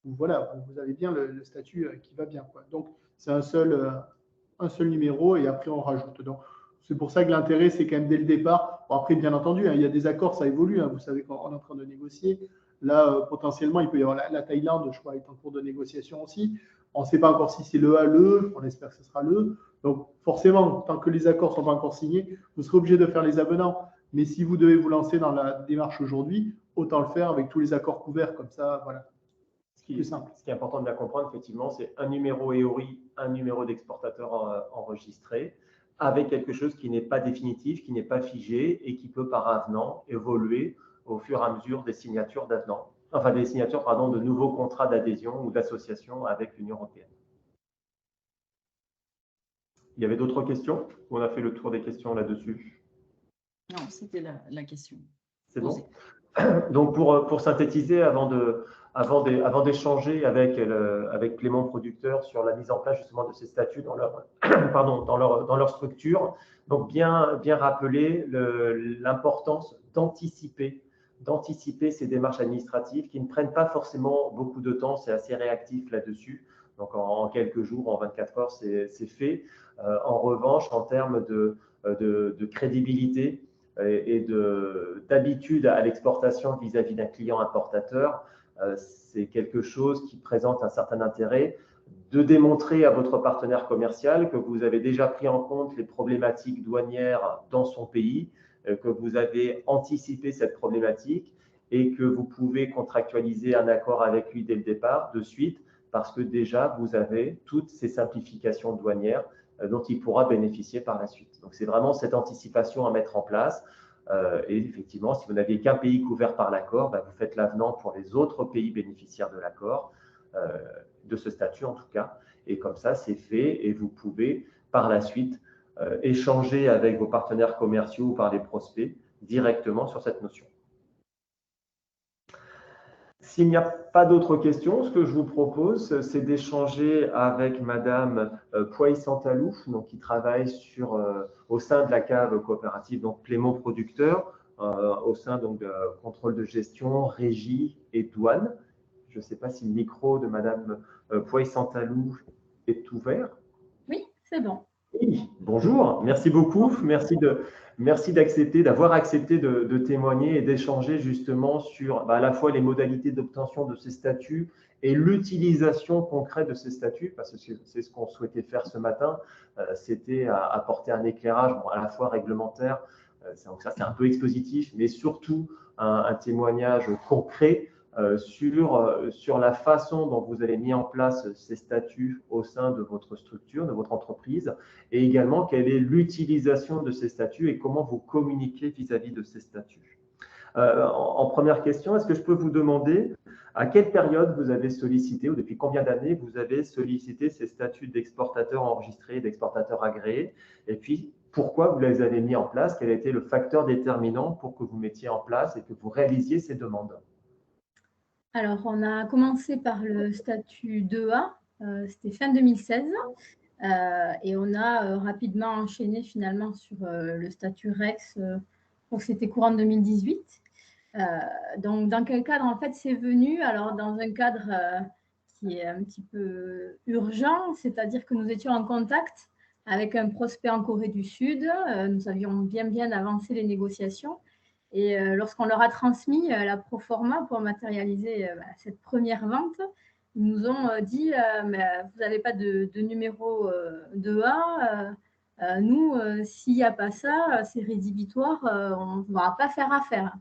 vous avez bien le statut qui va bien, quoi. Donc, c'est un seul numéro et après on rajoute. Donc, c'est pour ça que l'intérêt, c'est quand même dès le départ. Bon, après, bien entendu, il y a des accords, ça évolue. Vous savez qu'on est en train de négocier. Là, potentiellement, il peut y avoir la Thaïlande, je crois, est en cours de négociation aussi. On ne sait pas encore si c'est le A, le, on espère que ce sera le. Donc, forcément, tant que les accords ne sont pas encore signés, vous serez obligé de faire les avenants. Mais si vous devez vous lancer dans la démarche aujourd'hui, autant le faire avec tous les accords couverts, comme ça, voilà. Ce qui est important de bien comprendre, effectivement, c'est un numéro EORI, un numéro d'exportateur enregistré. avec quelque chose qui n'est pas définitif, qui n'est pas figé et qui peut par avenant évoluer au fur et à mesure des signatures d'avenant, enfin des signatures pardon, de nouveaux contrats d'adhésion ou d'association avec l'Union européenne. Il y avait d'autres questions? On a fait le tour des questions là-dessus. Non, c'était la question. C'est bon. Donc, pour synthétiser, avant d'échanger avec Clément Producteur sur la mise en place justement de ces statuts dans leur structure, donc bien rappeler l'importance d'anticiper ces démarches administratives qui ne prennent pas forcément beaucoup de temps, c'est assez réactif là-dessus. Donc, en quelques jours, en 24 heures, c'est fait. En revanche, en termes de crédibilité, et d'habitude à l'exportation vis-à-vis d'un client importateur, c'est quelque chose qui présente un certain intérêt de démontrer à votre partenaire commercial que vous avez déjà pris en compte les problématiques douanières dans son pays, que vous avez anticipé cette problématique et que vous pouvez contractualiser un accord avec lui dès le départ, de suite, parce que déjà vous avez toutes ces simplifications douanières dont il pourra bénéficier par la suite. Donc, c'est vraiment cette anticipation à mettre en place. Et effectivement, si vous n'aviez qu'un pays couvert par l'accord, vous faites l'avenant pour les autres pays bénéficiaires de l'accord, de ce statut en tout cas. Et comme ça, c'est fait et vous pouvez par la suite échanger avec vos partenaires commerciaux ou par les prospects directement sur cette notion. S'il n'y a pas d'autres questions, ce que je vous propose, c'est d'échanger avec Madame Poy-Santalou, qui travaille au sein de la cave coopérative, donc Clément Producteur, au sein donc, de contrôle de gestion, régie et douane. Je ne sais pas si le micro de Madame Poy-Santalou est ouvert. Oui, c'est bon. Oui, bonjour, merci beaucoup. Merci d'avoir accepté de témoigner et d'échanger justement sur à la fois les modalités d'obtention de ces statuts et l'utilisation concrète de ces statuts, parce que c'est ce qu'on souhaitait faire ce matin, c'était apporter un éclairage à la fois réglementaire, donc ça c'est un peu expositif, mais surtout un témoignage concret sur la façon dont vous avez mis en place ces statuts au sein de votre structure, de votre entreprise, et également quelle est l'utilisation de ces statuts et comment vous communiquez vis-à-vis de ces statuts. En première question, est-ce que je peux vous demander à quelle période vous avez sollicité ou depuis combien d'années vous avez sollicité ces statuts d'exportateur enregistré, d'exportateur agréé, et puis pourquoi vous les avez mis en place, quel a été le facteur déterminant pour que vous mettiez en place et que vous réalisiez ces demandes? Alors, on a commencé par le statut 2A, c'était fin 2016, et on a rapidement enchaîné finalement sur le statut REX, donc c'était courant 2018. Donc, dans quel cadre en fait c'est venu? Alors, dans un cadre qui est un petit peu urgent, c'est-à-dire que nous étions en contact avec un prospect en Corée du Sud, nous avions bien avancé les négociations. Et lorsqu'on leur a transmis la proforma pour matérialiser cette première vente, ils nous ont dit mais vous n'avez pas de numéro 2A. Nous, s'il n'y a pas ça, c'est rédhibitoire, on ne pourra pas faire affaire.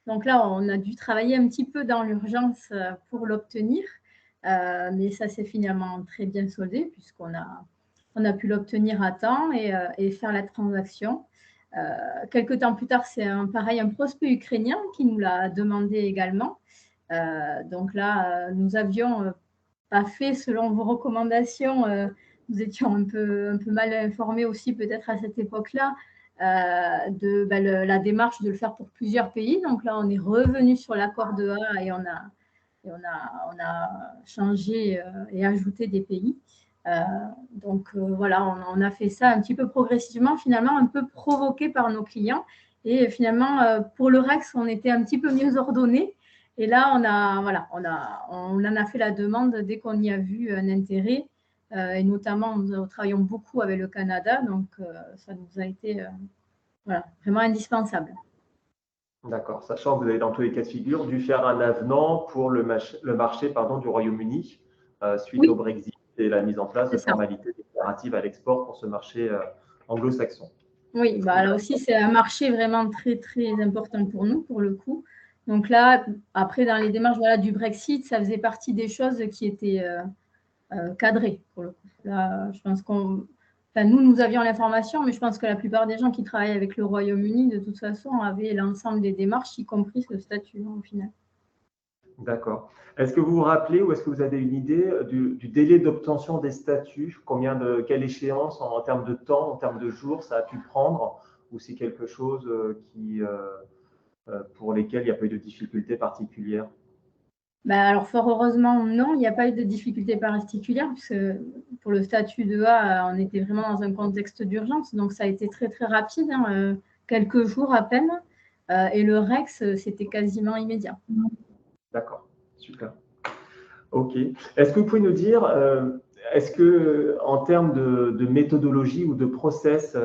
Donc là, on a dû travailler un petit peu dans l'urgence pour l'obtenir, mais ça s'est finalement très bien soldé puisqu'on a pu l'obtenir à temps et faire la transaction. Quelques temps plus tard, c'est un prospect ukrainien qui nous l'a demandé également. Donc là, nous avions pas fait selon vos recommandations. Nous étions un peu mal informés aussi peut-être à cette époque-là de la démarche de le faire pour plusieurs pays. Donc là, on est revenu sur l'accord de A et on a changé et ajouté des pays. Donc voilà, on a fait ça un petit peu progressivement, finalement un peu provoqué par nos clients. Et finalement, pour le REX, on était un petit peu mieux ordonné. Et là, on en a fait la demande dès qu'on y a vu un intérêt. Et notamment, nous travaillons beaucoup avec le Canada, donc ça nous a été vraiment indispensable. D'accord, sachant que vous avez dans tous les cas de figure dû faire un avenant pour le marché du Royaume-Uni suite au Brexit et la mise en place de formalités déclaratives à l'export pour ce marché anglo-saxon. Oui, là aussi, c'est un marché vraiment très important pour nous, pour le coup. Donc là, après, dans les démarches du Brexit, ça faisait partie des choses qui étaient cadrées, pour le coup. Là, je pense qu'on enfin, nous avions l'information, mais je pense que la plupart des gens qui travaillent avec le Royaume-Uni, de toute façon, avaient l'ensemble des démarches, y compris ce statut, au final. D'accord. Est-ce que vous vous rappelez ou est-ce que vous avez une idée du délai d'obtention des statuts? Quelle échéance en termes de temps, en termes de jours, ça a pu prendre? Ou c'est quelque chose pour lesquels il n'y a pas eu de difficultés particulières? Alors, fort heureusement, non, il n'y a pas eu de difficultés particulières, puisque pour le statut 2A, on était vraiment dans un contexte d'urgence, donc ça a été très, très rapide, hein, quelques jours à peine, et le REX, c'était quasiment immédiat. D'accord, super. Ok. Est-ce que vous pouvez nous dire, est-ce que en termes de méthodologie ou de process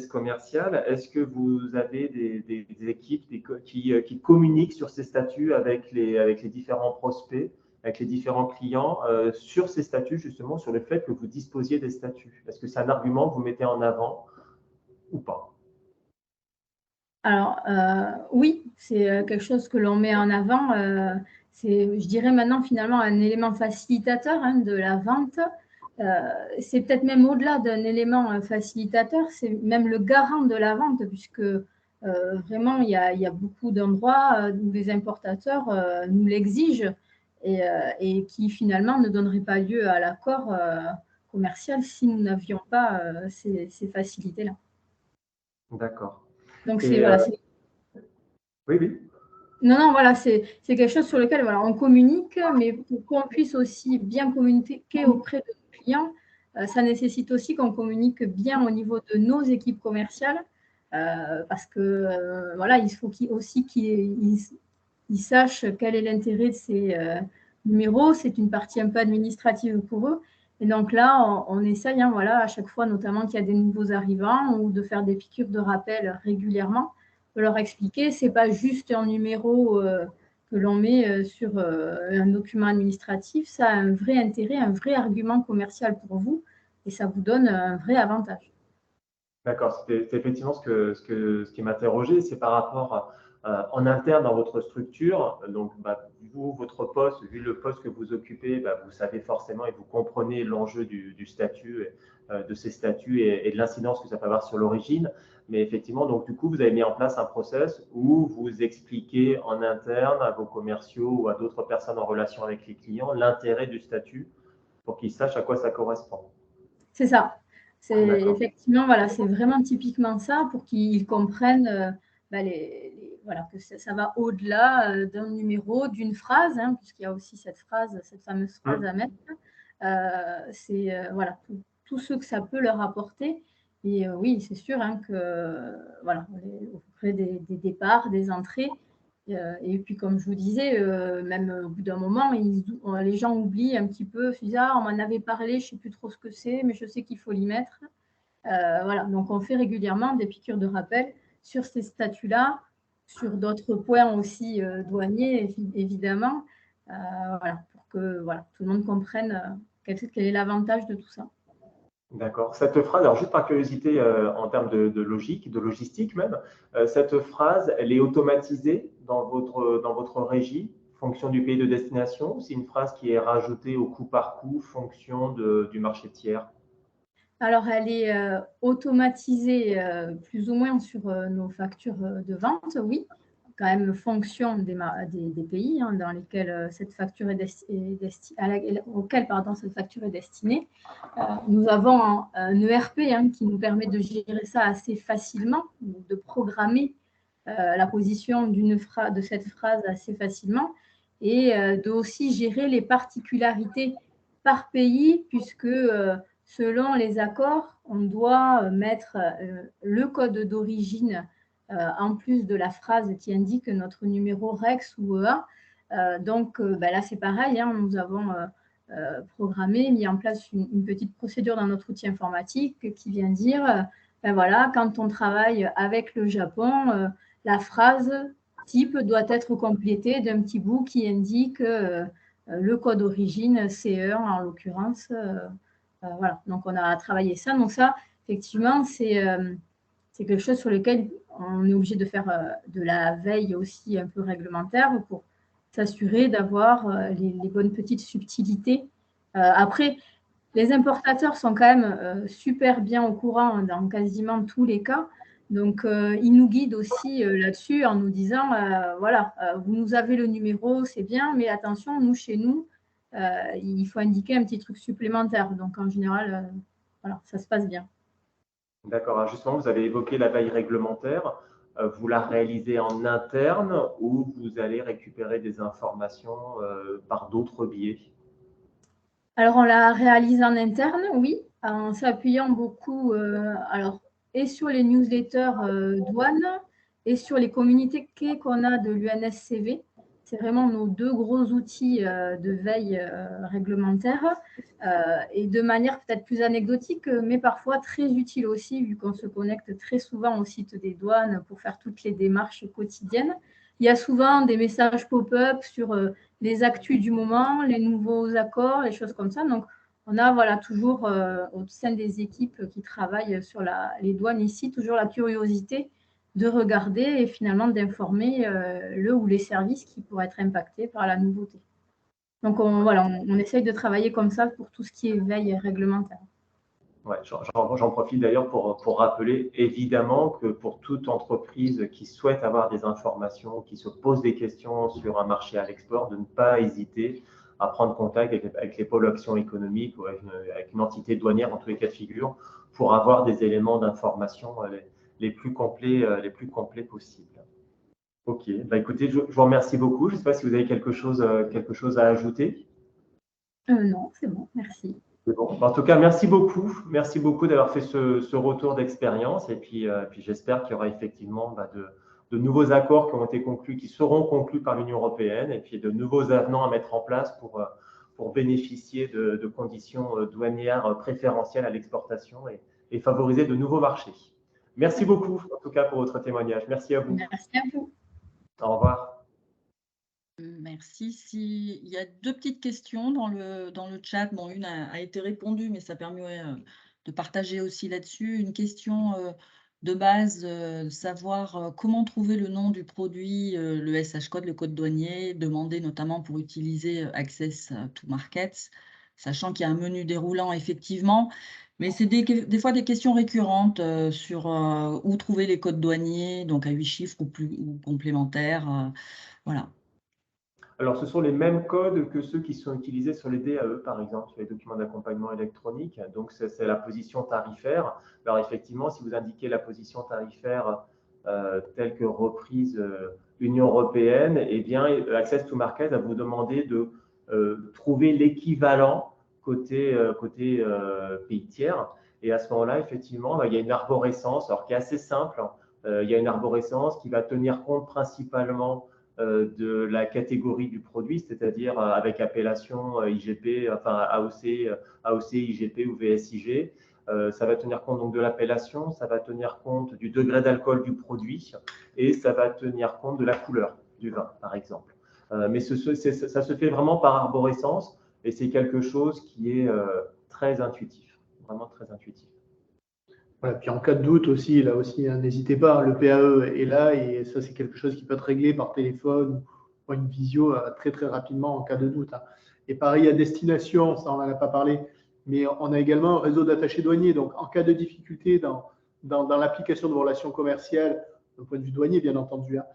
commercial, est-ce que vous avez des équipes qui communiquent sur ces statuts avec les différents prospects, avec les différents clients, sur ces statuts, justement, sur le fait que vous disposiez des statuts? Est-ce que c'est un argument que vous mettez en avant ou pas? Alors, oui, c'est quelque chose que l'on met en avant. C'est, je dirais maintenant, finalement, un élément facilitateur, hein, de la vente. C'est peut-être même au-delà d'un élément facilitateur, c'est même le garant de la vente, puisque vraiment, il y a beaucoup d'endroits où les importateurs nous l'exigent et qui finalement ne donneraient pas lieu à l'accord commercial si nous n'avions pas ces facilités-là. D'accord. Donc, Et, voilà, oui, oui. non, voilà, c'est quelque chose sur lequel voilà, on communique, mais pour qu'on puisse aussi bien communiquer auprès de nos clients, ça nécessite aussi qu'on communique bien au niveau de nos équipes commerciales, parce que voilà, il faut aussi qu'ils sachent quel est l'intérêt de ces numéros. C'est une partie un peu administrative pour eux. Et donc là, on essaye, hein, voilà, à chaque fois, notamment qu'il y a des nouveaux arrivants, ou de faire des piqûres de rappel régulièrement, de leur expliquer, ce n'est pas juste un numéro que l'on met sur un document administratif, ça a un vrai intérêt, un vrai argument commercial pour vous, et ça vous donne un vrai avantage. D'accord, c'est effectivement ce qui m'interrogeait, c'est par rapport en interne dans votre structure. Donc, vous, votre poste, vu le poste que vous occupez, vous savez forcément et vous comprenez l'enjeu du statut, de ces statuts et de l'incidence que ça peut avoir sur l'origine. Mais effectivement, donc du coup, vous avez mis en place un process où vous expliquez en interne à vos commerciaux ou à d'autres personnes en relation avec les clients l'intérêt du statut pour qu'ils sachent à quoi ça correspond. C'est ça. C'est effectivement, voilà, c'est vraiment typiquement ça pour qu'ils comprennent voilà, que ça va au-delà d'un numéro, d'une phrase, hein, puisqu'il y a aussi cette fameuse phrase à mettre. C'est voilà, tout ce que ça peut leur apporter. Et oui, c'est sûr, hein, que voilà, auprès des départs, des entrées. Et puis, comme je vous disais, même au bout d'un moment, les gens oublient un petit peu. Ils disent, ah, on m'en avait parlé, je ne sais plus trop ce que c'est, mais je sais qu'il faut l'y mettre. Voilà, donc on fait régulièrement des piqûres de rappel sur ces statuts-là, sur d'autres points aussi douaniers, évidemment, voilà, pour que voilà, tout le monde comprenne quel est l'avantage de tout ça. D'accord. Cette phrase, alors juste par curiosité en termes de logique, de logistique même, cette phrase, elle est automatisée dans votre régie, fonction du pays de destination, ou c'est une phrase qui est rajoutée au coup par coup, fonction du marché tiers? Alors, elle est automatisée plus ou moins sur nos factures de vente, oui, quand même fonction des pays, hein, dans lesquels cette facture auquel cette facture est destinée. Nous avons un ERP, hein, qui nous permet de gérer ça assez facilement, de programmer la position de cette phrase assez facilement, et de aussi gérer les particularités par pays, puisque selon les accords, on doit mettre le code d'origine en plus de la phrase qui indique notre numéro REX ou EA. Donc là, c'est pareil, hein, nous avons programmé, mis en place une petite procédure dans notre outil informatique qui vient dire, voilà, quand on travaille avec le Japon, la phrase type doit être complétée d'un petit bout qui indique le code d'origine CE1 en l'occurrence. Voilà, donc on a travaillé ça. Donc ça, effectivement, c'est quelque chose sur lequel on est obligé de faire de la veille aussi un peu réglementaire pour s'assurer d'avoir les bonnes petites subtilités. Après, les importateurs sont quand même super bien au courant dans quasiment tous les cas. Donc, ils nous guident aussi là-dessus en nous disant, voilà, vous nous avez le numéro, c'est bien, mais attention, nous, chez nous, il faut indiquer un petit truc supplémentaire. Donc, en général, voilà, ça se passe bien. D'accord. Alors justement, vous avez évoqué la veille réglementaire. Vous la réalisez en interne ou vous allez récupérer des informations par d'autres biais? Alors, on la réalise en interne, oui, en s'appuyant beaucoup alors, et sur les newsletters douane et sur les communiqués qu'on a de l'UNSCV. C'est vraiment nos deux gros outils de veille réglementaire et de manière peut-être plus anecdotique, mais parfois très utile aussi, vu qu'on se connecte très souvent au site des douanes pour faire toutes les démarches quotidiennes. Il y a souvent des messages pop-up sur les actus du moment, les nouveaux accords, les choses comme ça. Donc, on a voilà, toujours au sein des équipes qui travaillent sur les douanes ici, toujours la curiosité de regarder et finalement d'informer le ou les services qui pourraient être impactés par la nouveauté. Donc, on essaye de travailler comme ça pour tout ce qui est veille réglementaire. Ouais, j'en profite d'ailleurs pour rappeler évidemment que pour toute entreprise qui souhaite avoir des informations, qui se pose des questions sur un marché à l'export, de ne pas hésiter à prendre contact avec les pôles actions économiques ou avec une entité douanière en tous les cas de figure pour avoir des éléments d'information les plus complets possibles. Ok, bah écoutez, je vous remercie beaucoup. Je ne sais pas si vous avez quelque chose à ajouter. Non, c'est bon, merci. C'est bon. En tout cas, merci beaucoup. Merci beaucoup d'avoir fait ce retour d'expérience. Et puis j'espère qu'il y aura effectivement de nouveaux accords qui ont été conclus, qui seront conclus par l'Union européenne, et puis de nouveaux avenants à mettre en place pour bénéficier de conditions douanières préférentielles à l'exportation et favoriser de nouveaux marchés. Merci beaucoup, en tout cas, pour votre témoignage. Merci à vous. Merci à vous. Au revoir. Merci. Il y a deux petites questions dans le chat. Bon, une a été répondue, mais ça permet de partager aussi là-dessus. Une question de base, savoir comment trouver le nom du produit, le SH code, le code douanier, demandé notamment pour utiliser Access to Markets, sachant qu'il y a un menu déroulant effectivement. Mais c'est des fois des questions récurrentes sur où trouver les codes douaniers, donc à 8 chiffres ou complémentaires. Voilà. Alors, ce sont les mêmes codes que ceux qui sont utilisés sur les DAE, par exemple, sur les documents d'accompagnement électronique. Donc, c'est la position tarifaire. Alors, effectivement, si vous indiquez la position tarifaire telle que reprise Union européenne, eh bien, Access to Market va vous demander de trouver l'équivalent côté pays tiers. Et à ce moment-là, effectivement, il y a une arborescence, alors qui est assez simple. Il y a une arborescence qui va tenir compte principalement de la catégorie du produit, c'est-à-dire avec appellation IGP, enfin AOC, IGP ou VSIG. Ça va tenir compte donc de l'appellation, ça va tenir compte du degré d'alcool du produit et ça va tenir compte de la couleur du vin, par exemple. Mais ça se fait vraiment par arborescence et c'est quelque chose qui est très intuitif, vraiment très intuitif. Voilà, puis en cas de doute aussi, là aussi, hein, n'hésitez pas, le PAE est là et ça, c'est quelque chose qui peut être réglé par téléphone ou une visio très, très rapidement en cas de doute. Hein. Et pareil, à destination, ça, on n'en a pas parlé, mais on a également un réseau d'attachés douaniers. Donc, en cas de difficulté dans l'application de vos relations commerciales, d'un point de vue douanier, bien entendu, hein,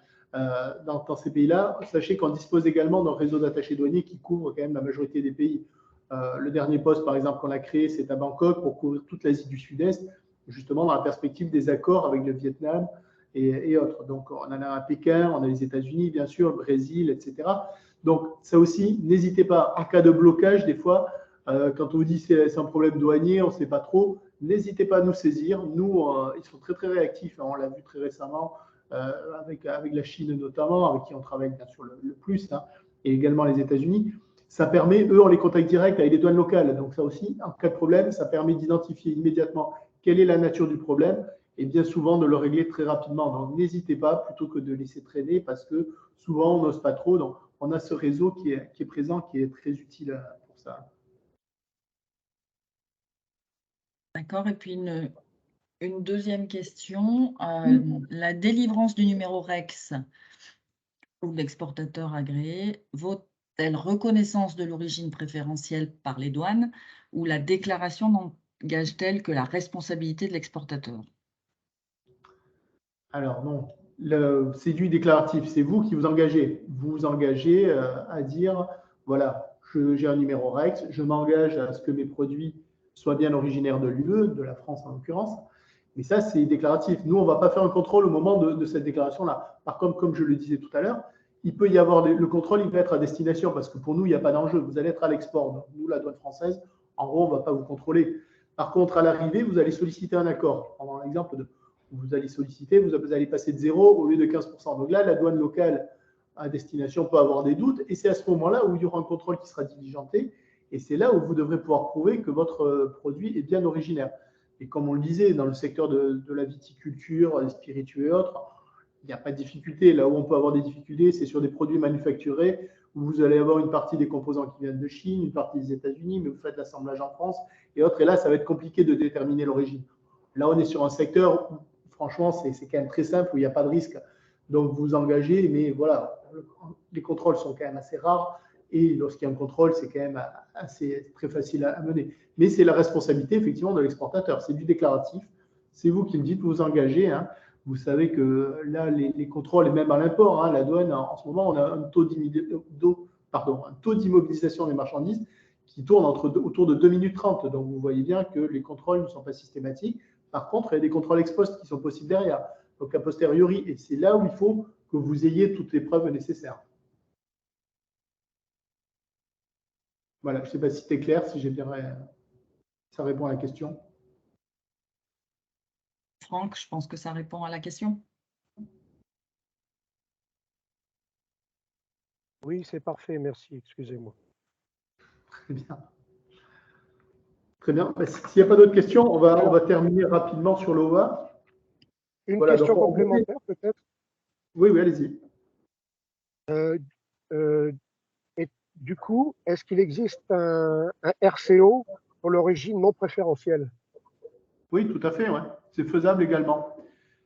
dans ces pays-là, sachez qu'on dispose également d'un réseau d'attachés douaniers qui couvre quand même la majorité des pays. Le dernier poste, par exemple, qu'on a créé, c'est à Bangkok pour couvrir toute l'Asie du Sud-Est, justement dans la perspective des accords avec le Vietnam et autres. Donc, on en a à Pékin, on a les États-Unis, bien sûr, le Brésil, etc. Donc, ça aussi, n'hésitez pas, en cas de blocage, des fois, quand on vous dit c'est un problème douanier, on ne sait pas trop, n'hésitez pas à nous saisir. Nous, ils sont très, très réactifs. On l'a vu très récemment avec la Chine notamment, avec qui on travaille bien sûr le plus, hein, et également les États-Unis. Ça permet, eux, on les contacte direct avec les douanes locales. Donc, ça aussi, en cas de problème, ça permet d'identifier immédiatement quelle est la nature du problème et bien souvent de le régler très rapidement. Donc, n'hésitez pas plutôt que de laisser traîner parce que souvent, on n'ose pas trop. Donc, on a ce réseau qui est présent, qui est très utile pour ça. D'accord. Et puis, une deuxième question. La délivrance du numéro REX ou de l'exportateur agréé, telle reconnaissance de l'origine préférentielle par les douanes ou la déclaration n'engage-t-elle que la responsabilité de l'exportateur? Alors non, c'est du déclaratif, c'est vous qui vous engagez. Vous vous engagez à dire, voilà, j'ai un numéro REX, je m'engage à ce que mes produits soient bien originaires de l'UE, de la France en l'occurrence. Mais ça, c'est déclaratif. Nous, on ne va pas faire un contrôle au moment de cette déclaration-là. Par contre, comme je le disais tout à l'heure, il peut y avoir le contrôle, il peut être à destination parce que pour nous, il n'y a pas d'enjeu. Vous allez être à l'export. Donc, nous, la douane française, en gros, on ne va pas vous contrôler. Par contre, à l'arrivée, vous allez solliciter un accord. Pendant l'exemple de vous allez solliciter, vous allez passer de 0 au lieu de 15%. Donc là, la douane locale à destination peut avoir des doutes et c'est à ce moment-là où il y aura un contrôle qui sera diligenté et c'est là où vous devrez pouvoir prouver que votre produit est bien originaire. Et comme on le disait, dans le secteur de la viticulture, des spiritueux et autres, il n'y a pas de difficulté. Là où on peut avoir des difficultés, c'est sur des produits manufacturés où vous allez avoir une partie des composants qui viennent de Chine, une partie des États-Unis, mais vous faites l'assemblage en France et autres. Et là, ça va être compliqué de déterminer l'origine. Là, on est sur un secteur où, franchement, c'est quand même très simple, où il n'y a pas de risque. Donc, vous engagez, mais voilà, les contrôles sont quand même assez rares. Et lorsqu'il y a un contrôle, c'est quand même très facile à mener. Mais c'est la responsabilité, effectivement, de l'exportateur. C'est du déclaratif. C'est vous qui me dites, vous engagez. Hein. Vous savez que là, les contrôles, et même à l'import, hein, la douane, en ce moment, on a un taux d'immobilisation des marchandises qui tourne autour de 2 minutes 30. Donc, vous voyez bien que les contrôles ne sont pas systématiques. Par contre, il y a des contrôles ex post qui sont possibles derrière. Donc, a posteriori, et c'est là où il faut que vous ayez toutes les preuves nécessaires. Voilà, je ne sais pas si c'était clair, si j'ai bien. Ça répond à la question. Franck, je pense que ça répond à la question. Oui, c'est parfait, merci, excusez-moi. Très bien. Très bien. S'il n'y a pas d'autres questions, on va terminer rapidement sur l'OA. Une question complémentaire peut-être? Oui, allez-y. Et du coup, est-ce qu'il existe un RCO pour l'origine non préférentielle? Oui, tout à fait, ouais. C'est faisable également.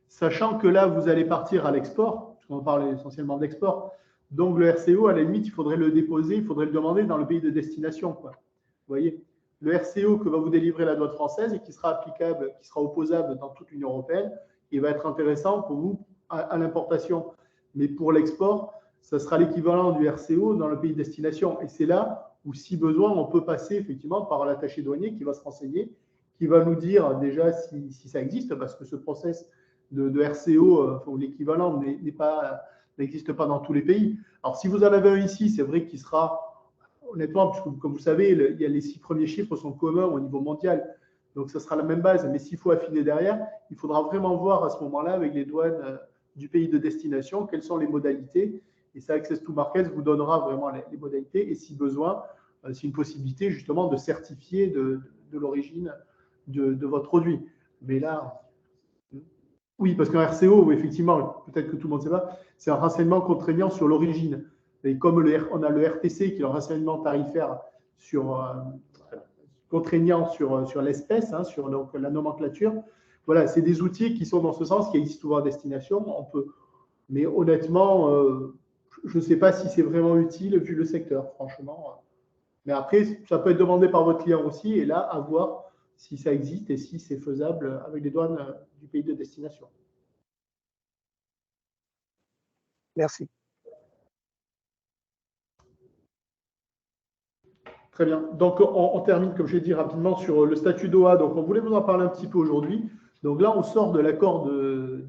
Sachant que là, vous allez partir à l'export, parce qu'on parle essentiellement d'export. Donc, le RCO, à la limite, il faudrait le déposer, il faudrait le demander dans le pays de destination, quoi. Vous voyez, le RCO que va vous délivrer la douane française et qui sera applicable, qui sera opposable dans toute l'Union européenne, il va être intéressant pour vous à l'importation. Mais pour l'export, ça sera l'équivalent du RCO dans le pays de destination. Et c'est là où, si besoin, on peut passer effectivement par l'attaché douanier qui va se renseigner, qui va nous dire déjà si ça existe, parce que ce process de RCO, ou l'équivalent, n'existe pas dans tous les pays. Alors, si vous en avez un ici, c'est vrai qu'il sera, honnêtement, parce que, comme vous savez, il y a les 6 premiers chiffres sont communs au niveau mondial. Donc, ça sera la même base. Mais s'il faut affiner derrière, il faudra vraiment voir à ce moment-là, avec les douanes du pays de destination, quelles sont les modalités. Et ça, Access to Markets vous donnera vraiment les modalités. Et si besoin, c'est une possibilité justement de certifier de l'origine de votre produit. Mais là, oui, parce qu'un RCO, effectivement, peut-être que tout le monde ne sait pas, c'est un renseignement contraignant sur l'origine. Et comme on a le RTC, qui est un renseignement tarifaire contraignant sur l'espèce, hein, sur donc, la nomenclature, voilà, c'est des outils qui sont dans ce sens, qui existent souvent à destination. Mais honnêtement, je ne sais pas si c'est vraiment utile vu le secteur, franchement. Mais après, ça peut être demandé par votre client aussi, et là, à voir si ça existe et si c'est faisable avec les douanes du pays de destination. Merci. Très bien. Donc, on termine, comme je l'ai dit rapidement, sur le statut d'OA. Donc, on voulait vous en parler un petit peu aujourd'hui. Donc là, on sort de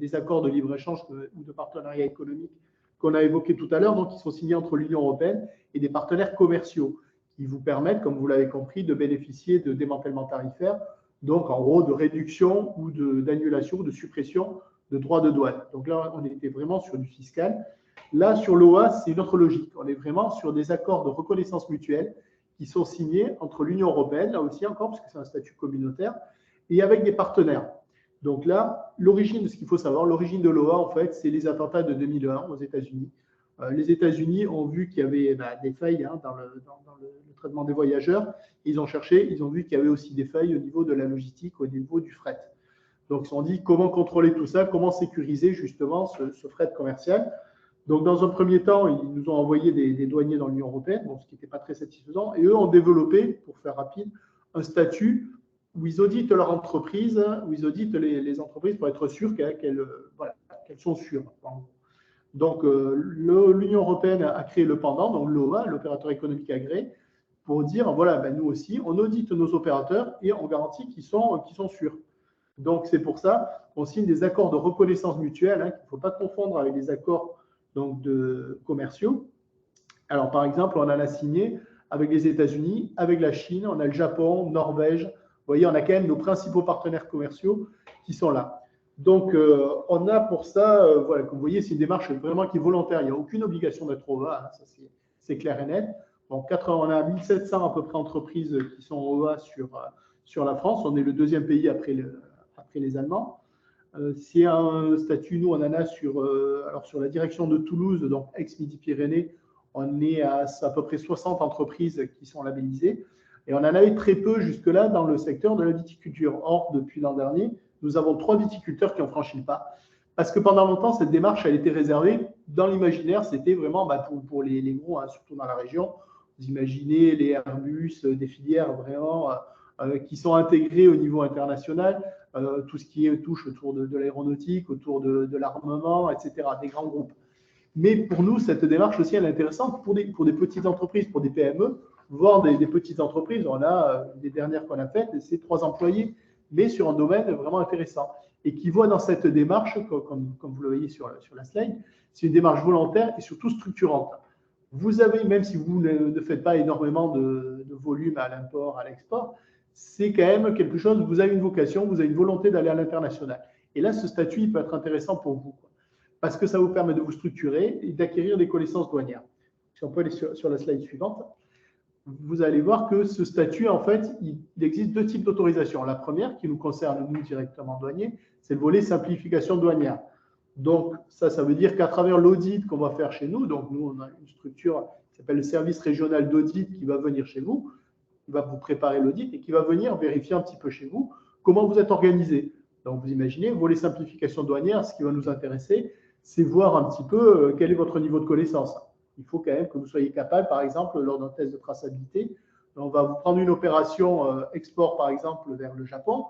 des accords de libre-échange ou de partenariat économique qu'on a évoqués tout à l'heure, donc qui sont signés entre l'Union européenne et des partenaires commerciaux qui vous permettent, comme vous l'avez compris, de bénéficier de démantèlement tarifaire, donc en gros de réduction ou d'annulation ou de suppression de droits de douane. Donc là, on était vraiment sur du fiscal. Là, sur l'OA, c'est une autre logique. On est vraiment sur des accords de reconnaissance mutuelle qui sont signés entre l'Union européenne, là aussi encore, parce que c'est un statut communautaire, et avec des partenaires. Donc là, l'origine de ce qu'il faut savoir, l'origine de l'OA, en fait, c'est les attentats de 2001 aux États-Unis. Les États-Unis ont vu qu'il y avait des failles dans le traitement des voyageurs. Ils ont cherché, ils ont vu qu'il y avait aussi des failles au niveau de la logistique, au niveau du fret. Donc, ils se sont dit comment contrôler tout ça, comment sécuriser justement ce fret commercial. Donc, dans un premier temps, ils nous ont envoyé des douaniers dans l'Union européenne, bon, ce qui n'était pas très satisfaisant. Et eux ont développé, pour faire rapide, un statut où ils auditent leur entreprise, où ils auditent les entreprises pour être sûrs qu'elles sont sûres. Donc, l'Union européenne a créé le pendant, donc l'OA, l'opérateur économique agréé, pour dire, voilà, ben, nous aussi, on audite nos opérateurs et on garantit qu'ils sont sûrs. Donc, c'est pour ça qu'on signe des accords de reconnaissance mutuelle, hein, qu'il ne faut pas confondre avec des accords donc, commerciaux. Alors, par exemple, on en a signé avec les États-Unis, avec la Chine, on a le Japon, Norvège. Vous voyez, on a quand même nos principaux partenaires commerciaux qui sont là. Donc, on a pour ça, voilà, comme vous voyez, c'est une démarche vraiment qui est volontaire. Il n'y a aucune obligation d'être OA, hein, ça c'est clair et net. Donc, on a 1700 à peu près entreprises qui sont OA sur la France. On est le deuxième pays après les Allemands. C'est un statut, nous, on en a sur la direction de Toulouse, donc ex-Midi-Pyrénées, on est à peu près 60 entreprises qui sont labellisées. Et on en avait très peu jusque-là dans le secteur de la viticulture. Or, depuis l'an dernier, nous avons 3 viticulteurs qui ont franchi le pas. Parce que pendant longtemps, cette démarche, elle était réservée. Dans l'imaginaire, c'était vraiment pour les gros, hein, surtout dans la région. Vous imaginez les Airbus, des filières vraiment qui sont intégrées au niveau international, tout ce qui touche autour de l'aéronautique, autour de l'armement, etc., des grands groupes. Mais pour nous, cette démarche aussi, elle est intéressante pour des petites entreprises, pour des PME, voire des petites entreprises. On a les dernières qu'on a faites, c'est 3 employés, mais sur un domaine vraiment intéressant. Et qui voit dans cette démarche, comme vous le voyez sur la slide, c'est une démarche volontaire et surtout structurante. Vous avez, même si vous ne faites pas énormément de volume à l'import, à l'export, c'est quand même quelque chose, vous avez une vocation, vous avez une volonté d'aller à l'international. Et là, ce statut, il peut être intéressant pour vous, quoi, parce que ça vous permet de vous structurer et d'acquérir des connaissances douanières. Si on peut aller sur la slide suivante, vous allez voir que ce statut, en fait, il existe 2 types d'autorisation. La première, qui nous concerne nous directement douaniers, c'est le volet simplification douanière. Donc, ça veut dire qu'à travers l'audit qu'on va faire chez nous, donc nous, on a une structure qui s'appelle le service régional d'audit qui va venir chez vous, qui va vous préparer l'audit et qui va venir vérifier un petit peu chez vous comment vous êtes organisé. Donc, vous imaginez, volet simplification douanière, ce qui va nous intéresser, c'est voir un petit peu quel est votre niveau de connaissance. Il faut quand même que vous soyez capable, par exemple, lors d'un test de traçabilité, on va vous prendre une opération export, par exemple, vers le Japon.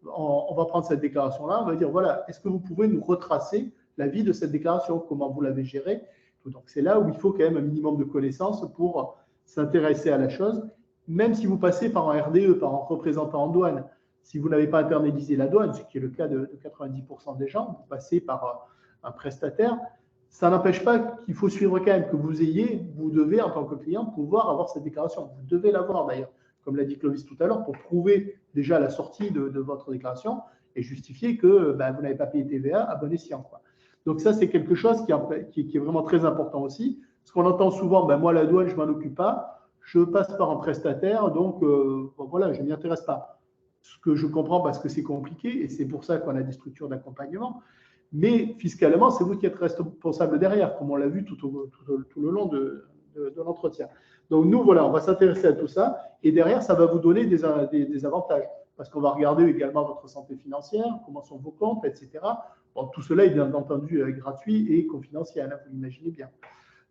On va prendre cette déclaration-là, on va dire, voilà, est-ce que vous pouvez nous retracer la vie de cette déclaration, comment vous l'avez gérée? Donc, c'est là où il faut quand même un minimum de connaissances pour s'intéresser à la chose, même si vous passez par un RDE, par un représentant en douane. Si vous n'avez pas internalisé la douane, ce qui est le cas de 90% des gens, vous passez par un prestataire, ça n'empêche pas qu'il faut suivre quand même que vous devez, en tant que client, pouvoir avoir cette déclaration. Vous devez l'avoir d'ailleurs, comme l'a dit Clovis tout à l'heure, pour prouver déjà la sortie de votre déclaration et justifier que vous n'avez pas payé TVA à bon escient, quoi. Donc ça, c'est quelque chose qui est vraiment très important aussi. Parce qu'on entend souvent, moi, la douane, je ne m'en occupe pas, je passe par un prestataire, donc voilà, je ne m'y intéresse pas. Ce que je comprends parce que c'est compliqué et c'est pour ça qu'on a des structures d'accompagnement. Mais fiscalement, c'est vous qui êtes responsable derrière, comme on l'a vu tout le long de l'entretien. Donc nous, voilà, on va s'intéresser à tout ça et derrière, ça va vous donner des avantages parce qu'on va regarder également votre santé financière, comment sont vos comptes, etc. Bon, tout cela est bien entendu gratuit et confidentiel, hein, vous l'imaginez bien.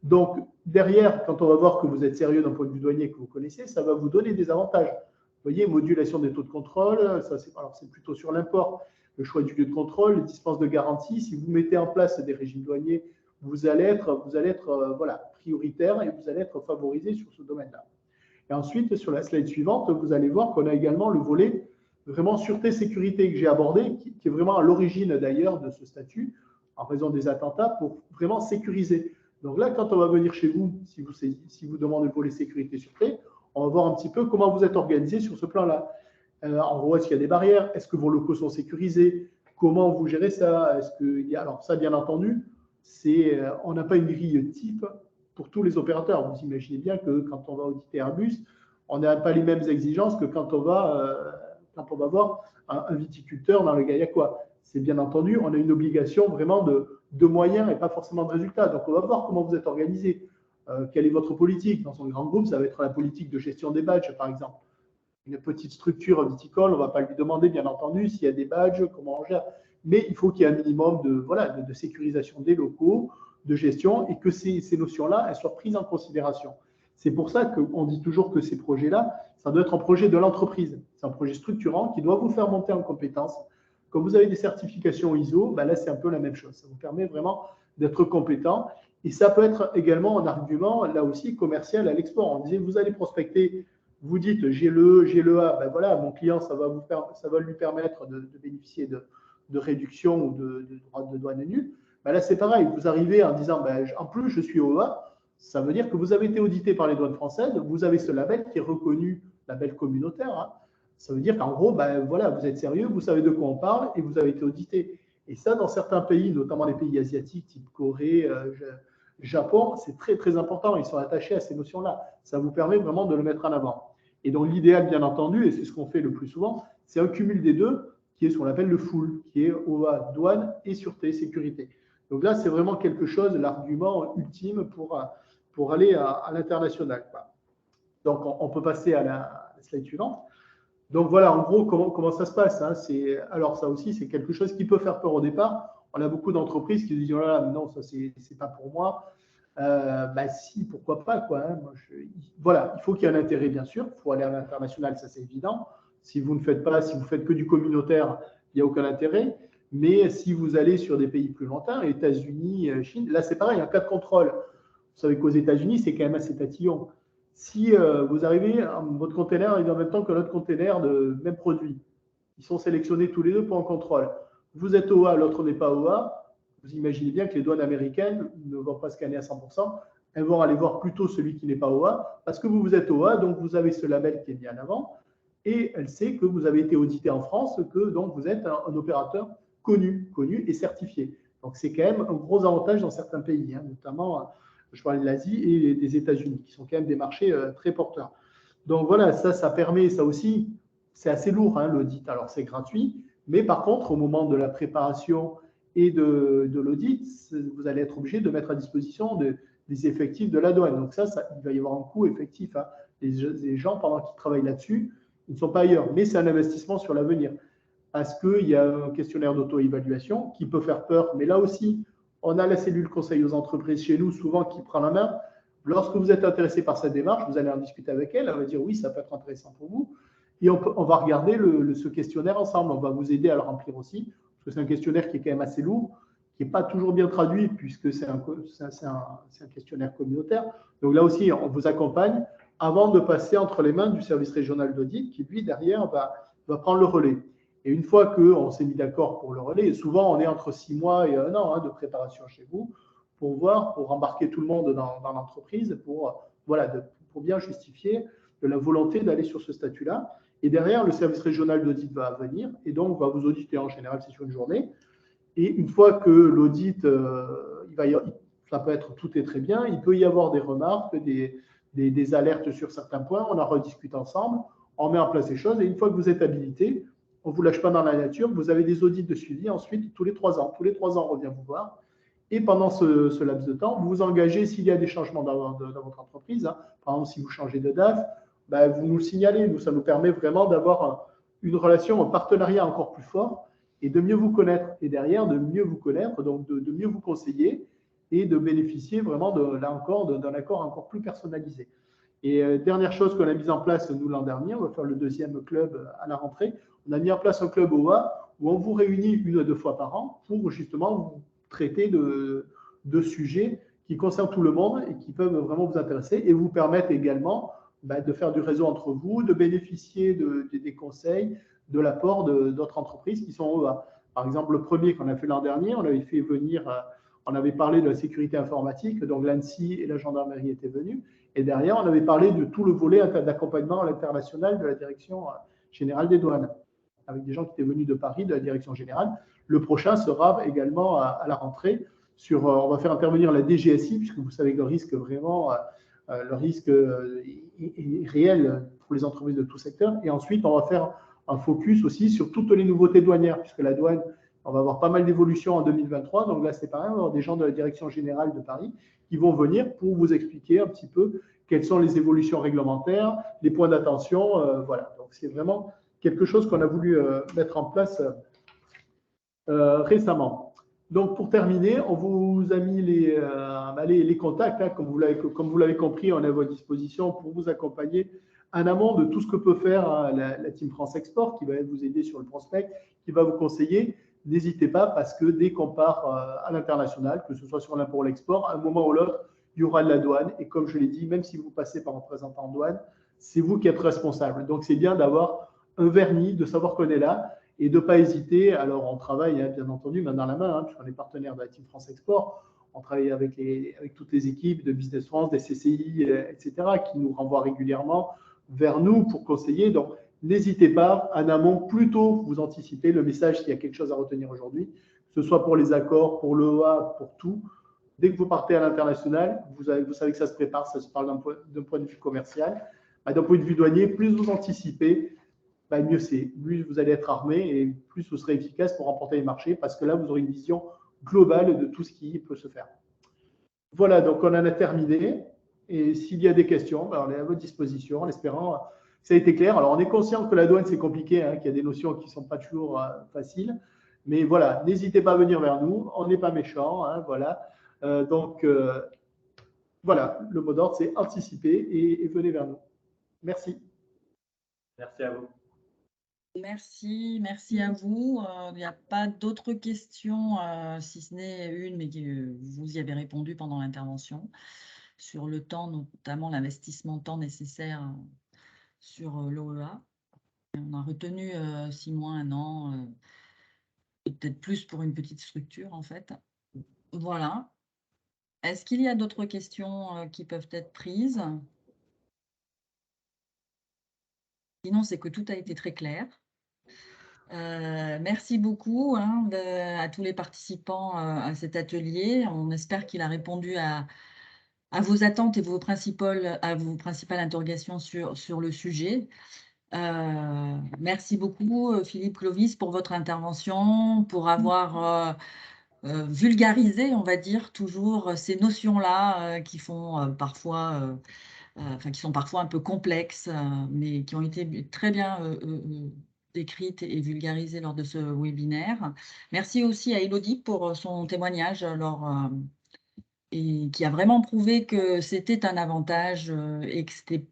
Donc derrière, quand on va voir que vous êtes sérieux d'un point de vue douanier, que vous connaissez, ça va vous donner des avantages. Vous voyez, modulation des taux de contrôle, alors c'est plutôt sur l'import. Le choix du lieu de contrôle, les dispenses de garantie. Si vous mettez en place des régimes douaniers, vous allez être prioritaire et vous allez être favorisé sur ce domaine-là. Et ensuite, sur la slide suivante, vous allez voir qu'on a également le volet vraiment sûreté-sécurité que j'ai abordé, qui est vraiment à l'origine d'ailleurs de ce statut, en raison des attentats, pour vraiment sécuriser. Donc là, quand on va venir chez vous, si vous demandez le volet sécurité-sûreté, on va voir un petit peu comment vous êtes organisé sur ce plan-là. En gros, est-ce qu'il y a des barrières? Est-ce que vos locaux sont sécurisés? Comment vous gérez ça? Alors ça, bien entendu, on n'a pas une grille type pour tous les opérateurs. Vous imaginez bien que quand on va auditer Airbus, on n'a pas les mêmes exigences que quand on va voir un viticulteur dans le Gaillacois. C'est bien entendu, on a une obligation vraiment de moyens et pas forcément de résultats. Donc, on va voir comment vous êtes organisé. Quelle est votre politique? Dans un grand groupe, ça va être la politique de gestion des badges, par exemple. Une petite structure viticole, on ne va pas lui demander, bien entendu, s'il y a des badges, comment on gère. Mais il faut qu'il y ait un minimum de sécurisation des locaux, de gestion et que ces notions-là, elles soient prises en considération. C'est pour ça qu'on dit toujours que ces projets-là, ça doit être un projet de l'entreprise. C'est un projet structurant qui doit vous faire monter en compétences. Quand vous avez des certifications ISO, ben là, c'est un peu la même chose. Ça vous permet vraiment d'être compétent. Et ça peut être également un argument, là aussi, commercial à l'export. On disait, vous allez prospecter, vous dites, j'ai le A, ben voilà, mon client, ça va lui permettre de bénéficier de réduction ou de droits de douane nuls. Ben là, c'est pareil. Vous arrivez en disant, ben, en plus, je suis OA. Ça veut dire que vous avez été audité par les douanes françaises, vous avez ce label qui est reconnu, label communautaire. Hein. Ça veut dire qu'en gros, ben, voilà, vous êtes sérieux, vous savez de quoi on parle et vous avez été audité. Et ça, dans certains pays, notamment les pays asiatiques, type Corée, Japon, c'est très, très important. Ils sont attachés à ces notions-là. Ça vous permet vraiment de le mettre en avant. Et donc, l'idéal, bien entendu, et c'est ce qu'on fait le plus souvent, c'est un cumul des deux, qui est ce qu'on appelle le full, qui est OA, douane et sûreté, sécurité. Donc là, c'est vraiment quelque chose, l'argument ultime pour aller à l'international. Donc, on peut passer à la slide suivante. Donc, voilà, en gros, comment ça se passe, hein. Alors, ça aussi, c'est quelque chose qui peut faire peur au départ. On a beaucoup d'entreprises qui se disent, oh là là, non, ça, c'est pas pour moi. Si, pourquoi pas, quoi. Hein. Voilà, il faut qu'il y ait un intérêt, bien sûr. Il faut aller à l'international, ça, c'est évident. Si vous faites que du communautaire, il n'y a aucun intérêt. Mais si vous allez sur des pays plus lointains, États-Unis, Chine, là, c'est pareil, un cas de contrôle. Vous savez qu'aux États-Unis, c'est quand même assez tatillon. Si vous arrivez, votre container est en même temps que notre container de même produit, ils sont sélectionnés tous les deux pour un contrôle. Vous êtes OA, l'autre n'est pas OA. Vous imaginez bien que les douanes américaines ne vont pas scanner à 100%. Elles vont aller voir plutôt celui qui n'est pas OA, parce que vous êtes OA, donc vous avez ce label qui est mis en avant, et elle sait que vous avez été audité en France, que donc vous êtes un opérateur connu et certifié. Donc c'est quand même un gros avantage dans certains pays, hein, notamment, je parlais de l'Asie et des États-Unis, qui sont quand même des marchés très porteurs. Donc voilà, ça permet, ça aussi, c'est assez lourd, hein, l'audit. Alors c'est gratuit, mais par contre, au moment de la préparation et de l'audit, vous allez être obligé de mettre à disposition des effectifs de la douane. Donc ça, il va y avoir un coût effectif. Hein. Les gens, pendant qu'ils travaillent là-dessus, ils ne sont pas ailleurs, mais c'est un investissement sur l'avenir. Parce qu'il y a un questionnaire d'auto-évaluation qui peut faire peur, mais là aussi, on a la cellule conseil aux entreprises chez nous, souvent, qui prend la main. Lorsque vous êtes intéressé par cette démarche, vous allez en discuter avec elle, elle va dire oui, ça peut être intéressant pour vous. Et on va regarder ce questionnaire ensemble, on va vous aider à le remplir aussi, parce que c'est un questionnaire qui est quand même assez lourd, qui n'est pas toujours bien traduit, puisque c'est un questionnaire communautaire. Donc là aussi, on vous accompagne avant de passer entre les mains du service régional d'audit, qui lui, derrière, va prendre le relais. Et une fois qu'on s'est mis d'accord pour le relais, et souvent on est entre 6 mois et 1 an de préparation chez vous, pour embarquer tout le monde dans l'entreprise, pour bien justifier de la volonté d'aller sur ce statut-là. Et derrière, le service régional d'audit va venir et donc va vous auditer. En général, c'est sur une journée. Et une fois que l'audit, ça peut être tout est très bien, il peut y avoir des remarques, des alertes sur certains points, on en rediscute ensemble, on met en place les choses et une fois que vous êtes habilité, on ne vous lâche pas dans la nature, vous avez des audits de suivi ensuite tous les 3 ans. Tous les 3 ans, on revient vous voir. Et pendant ce laps de temps, vous vous engagez s'il y a des changements dans votre entreprise. Hein. Par exemple, si vous changez de DAF, vous nous le signalez. Nous, ça nous permet vraiment d'avoir une relation, un partenariat encore plus fort et de mieux vous connaître. Et derrière, de mieux vous connaître, donc de mieux vous conseiller et de bénéficier vraiment, là encore, d'un accord encore plus personnalisé. Et dernière chose qu'on a mise en place, nous, l'an dernier, on va faire le 2e club à la rentrée. On a mis en place un club OA où on vous réunit 1 ou 2 fois par an pour justement vous traiter de sujets qui concernent tout le monde et qui peuvent vraiment vous intéresser et vous permettre également de faire du réseau entre vous, de bénéficier des conseils, de l'apport d'autres entreprises qui sont OA. Par exemple, le premier qu'on a fait l'an dernier, on avait fait venir, on avait parlé de la sécurité informatique, donc l'ANSSI et la gendarmerie étaient venus. Et derrière, on avait parlé de tout le volet d'accompagnement à l'international de la direction générale des douanes, avec des gens qui étaient venus de Paris, de la direction générale. Le prochain sera également à la rentrée. On va faire intervenir la DGSI, puisque vous savez que le risque est réel pour les entreprises de tout secteur. Et ensuite, on va faire un focus aussi sur toutes les nouveautés douanières, puisque la douane, on va avoir pas mal d'évolutions en 2023. Donc là, c'est pareil, on va avoir des gens de la direction générale de Paris qui vont venir pour vous expliquer un petit peu quelles sont les évolutions réglementaires, les points d'attention. Voilà. Donc, c'est vraiment quelque chose qu'on a voulu mettre en place récemment. Donc, pour terminer, on vous a mis les contacts, hein, comme vous l'avez compris, on est à votre disposition pour vous accompagner en amont de tout ce que peut faire la Team France Export, qui va vous aider sur le prospect, qui va vous conseiller. N'hésitez pas, parce que dès qu'on part à l'international, que ce soit sur l'import ou l'export, à un moment ou l'autre, il y aura de la douane. Et comme je l'ai dit, même si vous passez par un représentant en douane, c'est vous qui êtes responsable. Donc, c'est bien d'avoir un vernis, de savoir qu'on est là et de ne pas hésiter. Alors, on travaille, hein, bien entendu, main dans la main, hein, puisqu'on est partenaire de la Team France Export. On travaille avec toutes les équipes de Business France, des CCI, etc., qui nous renvoient régulièrement vers nous pour conseiller. Donc, n'hésitez pas, en amont, plus tôt vous anticipez le message s'il y a quelque chose à retenir aujourd'hui, que ce soit pour les accords, pour l'EA, pour tout. Dès que vous partez à l'international, vous savez que ça se prépare, ça se parle d'un point de vue commercial. D'un point de vue douanier, plus vous anticipez, mieux c'est. Plus vous allez être armé et plus vous serez efficace pour remporter les marchés, parce que là, vous aurez une vision globale de tout ce qui peut se faire. Voilà, donc on en a terminé. Et s'il y a des questions, on est à votre disposition, en espérant que ça a été clair. Alors, on est conscient que la douane, c'est compliqué, hein, qu'il y a des notions qui ne sont pas toujours faciles. Mais voilà, n'hésitez pas à venir vers nous. On n'est pas méchants. Hein, voilà. Voilà, le mot d'ordre, c'est anticiper et venez vers nous. Merci. Merci à vous. Merci à vous. Il n'y a pas d'autres questions, si ce n'est une, mais vous y avez répondu pendant l'intervention, sur le temps, notamment l'investissement temps nécessaire sur l'OEA. On a retenu 6 mois, 1 an, et peut-être plus pour une petite structure, en fait. Voilà. Est-ce qu'il y a d'autres questions qui peuvent être prises? Sinon, c'est que tout a été très clair. Merci beaucoup, hein, à tous les participants à cet atelier. On espère qu'il a répondu à vos attentes et à vos principales interrogations sur le sujet. Merci beaucoup, Philippe, Clovis, pour votre intervention, pour avoir vulgarisé, on va dire, toujours ces notions-là qui font parfois, qui sont parfois un peu complexes, mais qui ont été très bien décrites et vulgarisées lors de ce webinaire. Merci aussi à Élodie pour son témoignage et qui a vraiment prouvé que c'était un avantage et que ce n'était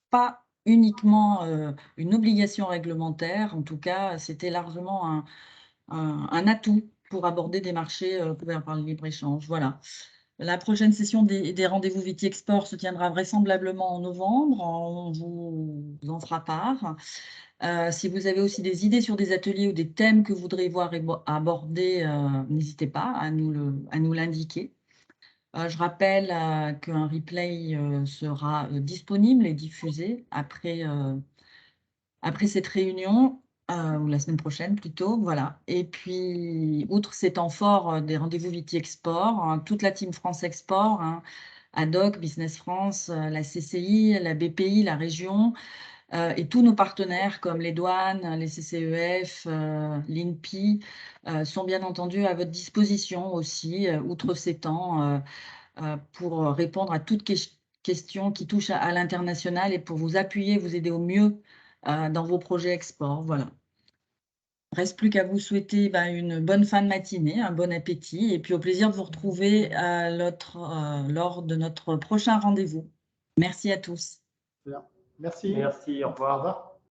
pas uniquement une obligation réglementaire. En tout cas, c'était largement un atout pour aborder des marchés couverts par le libre-échange. Voilà. La prochaine session des rendez-vous Viti Export se tiendra vraisemblablement en novembre. On vous en fera part. Si vous avez aussi des idées sur des ateliers ou des thèmes que vous voudriez voir abordés, n'hésitez pas à nous l'indiquer. Je rappelle qu'un replay sera disponible et diffusé après cette réunion, ou la semaine prochaine plutôt, voilà. Et puis, outre ces temps forts des rendez-vous Viti Export, hein, toute la Team France Export, hein, ADOC, Business France, la CCI, la BPI, la région, et tous nos partenaires comme les douanes, les CCEF, l'INPI, sont bien entendu à votre disposition aussi, outre ces temps, pour répondre à toute question qui touche à l'international et pour vous appuyer, vous aider au mieux dans vos projets export. Voilà. Il ne reste plus qu'à vous souhaiter une bonne fin de matinée, un bon appétit et puis au plaisir de vous retrouver lors de notre prochain rendez-vous. Merci à tous. Merci. Merci, au revoir.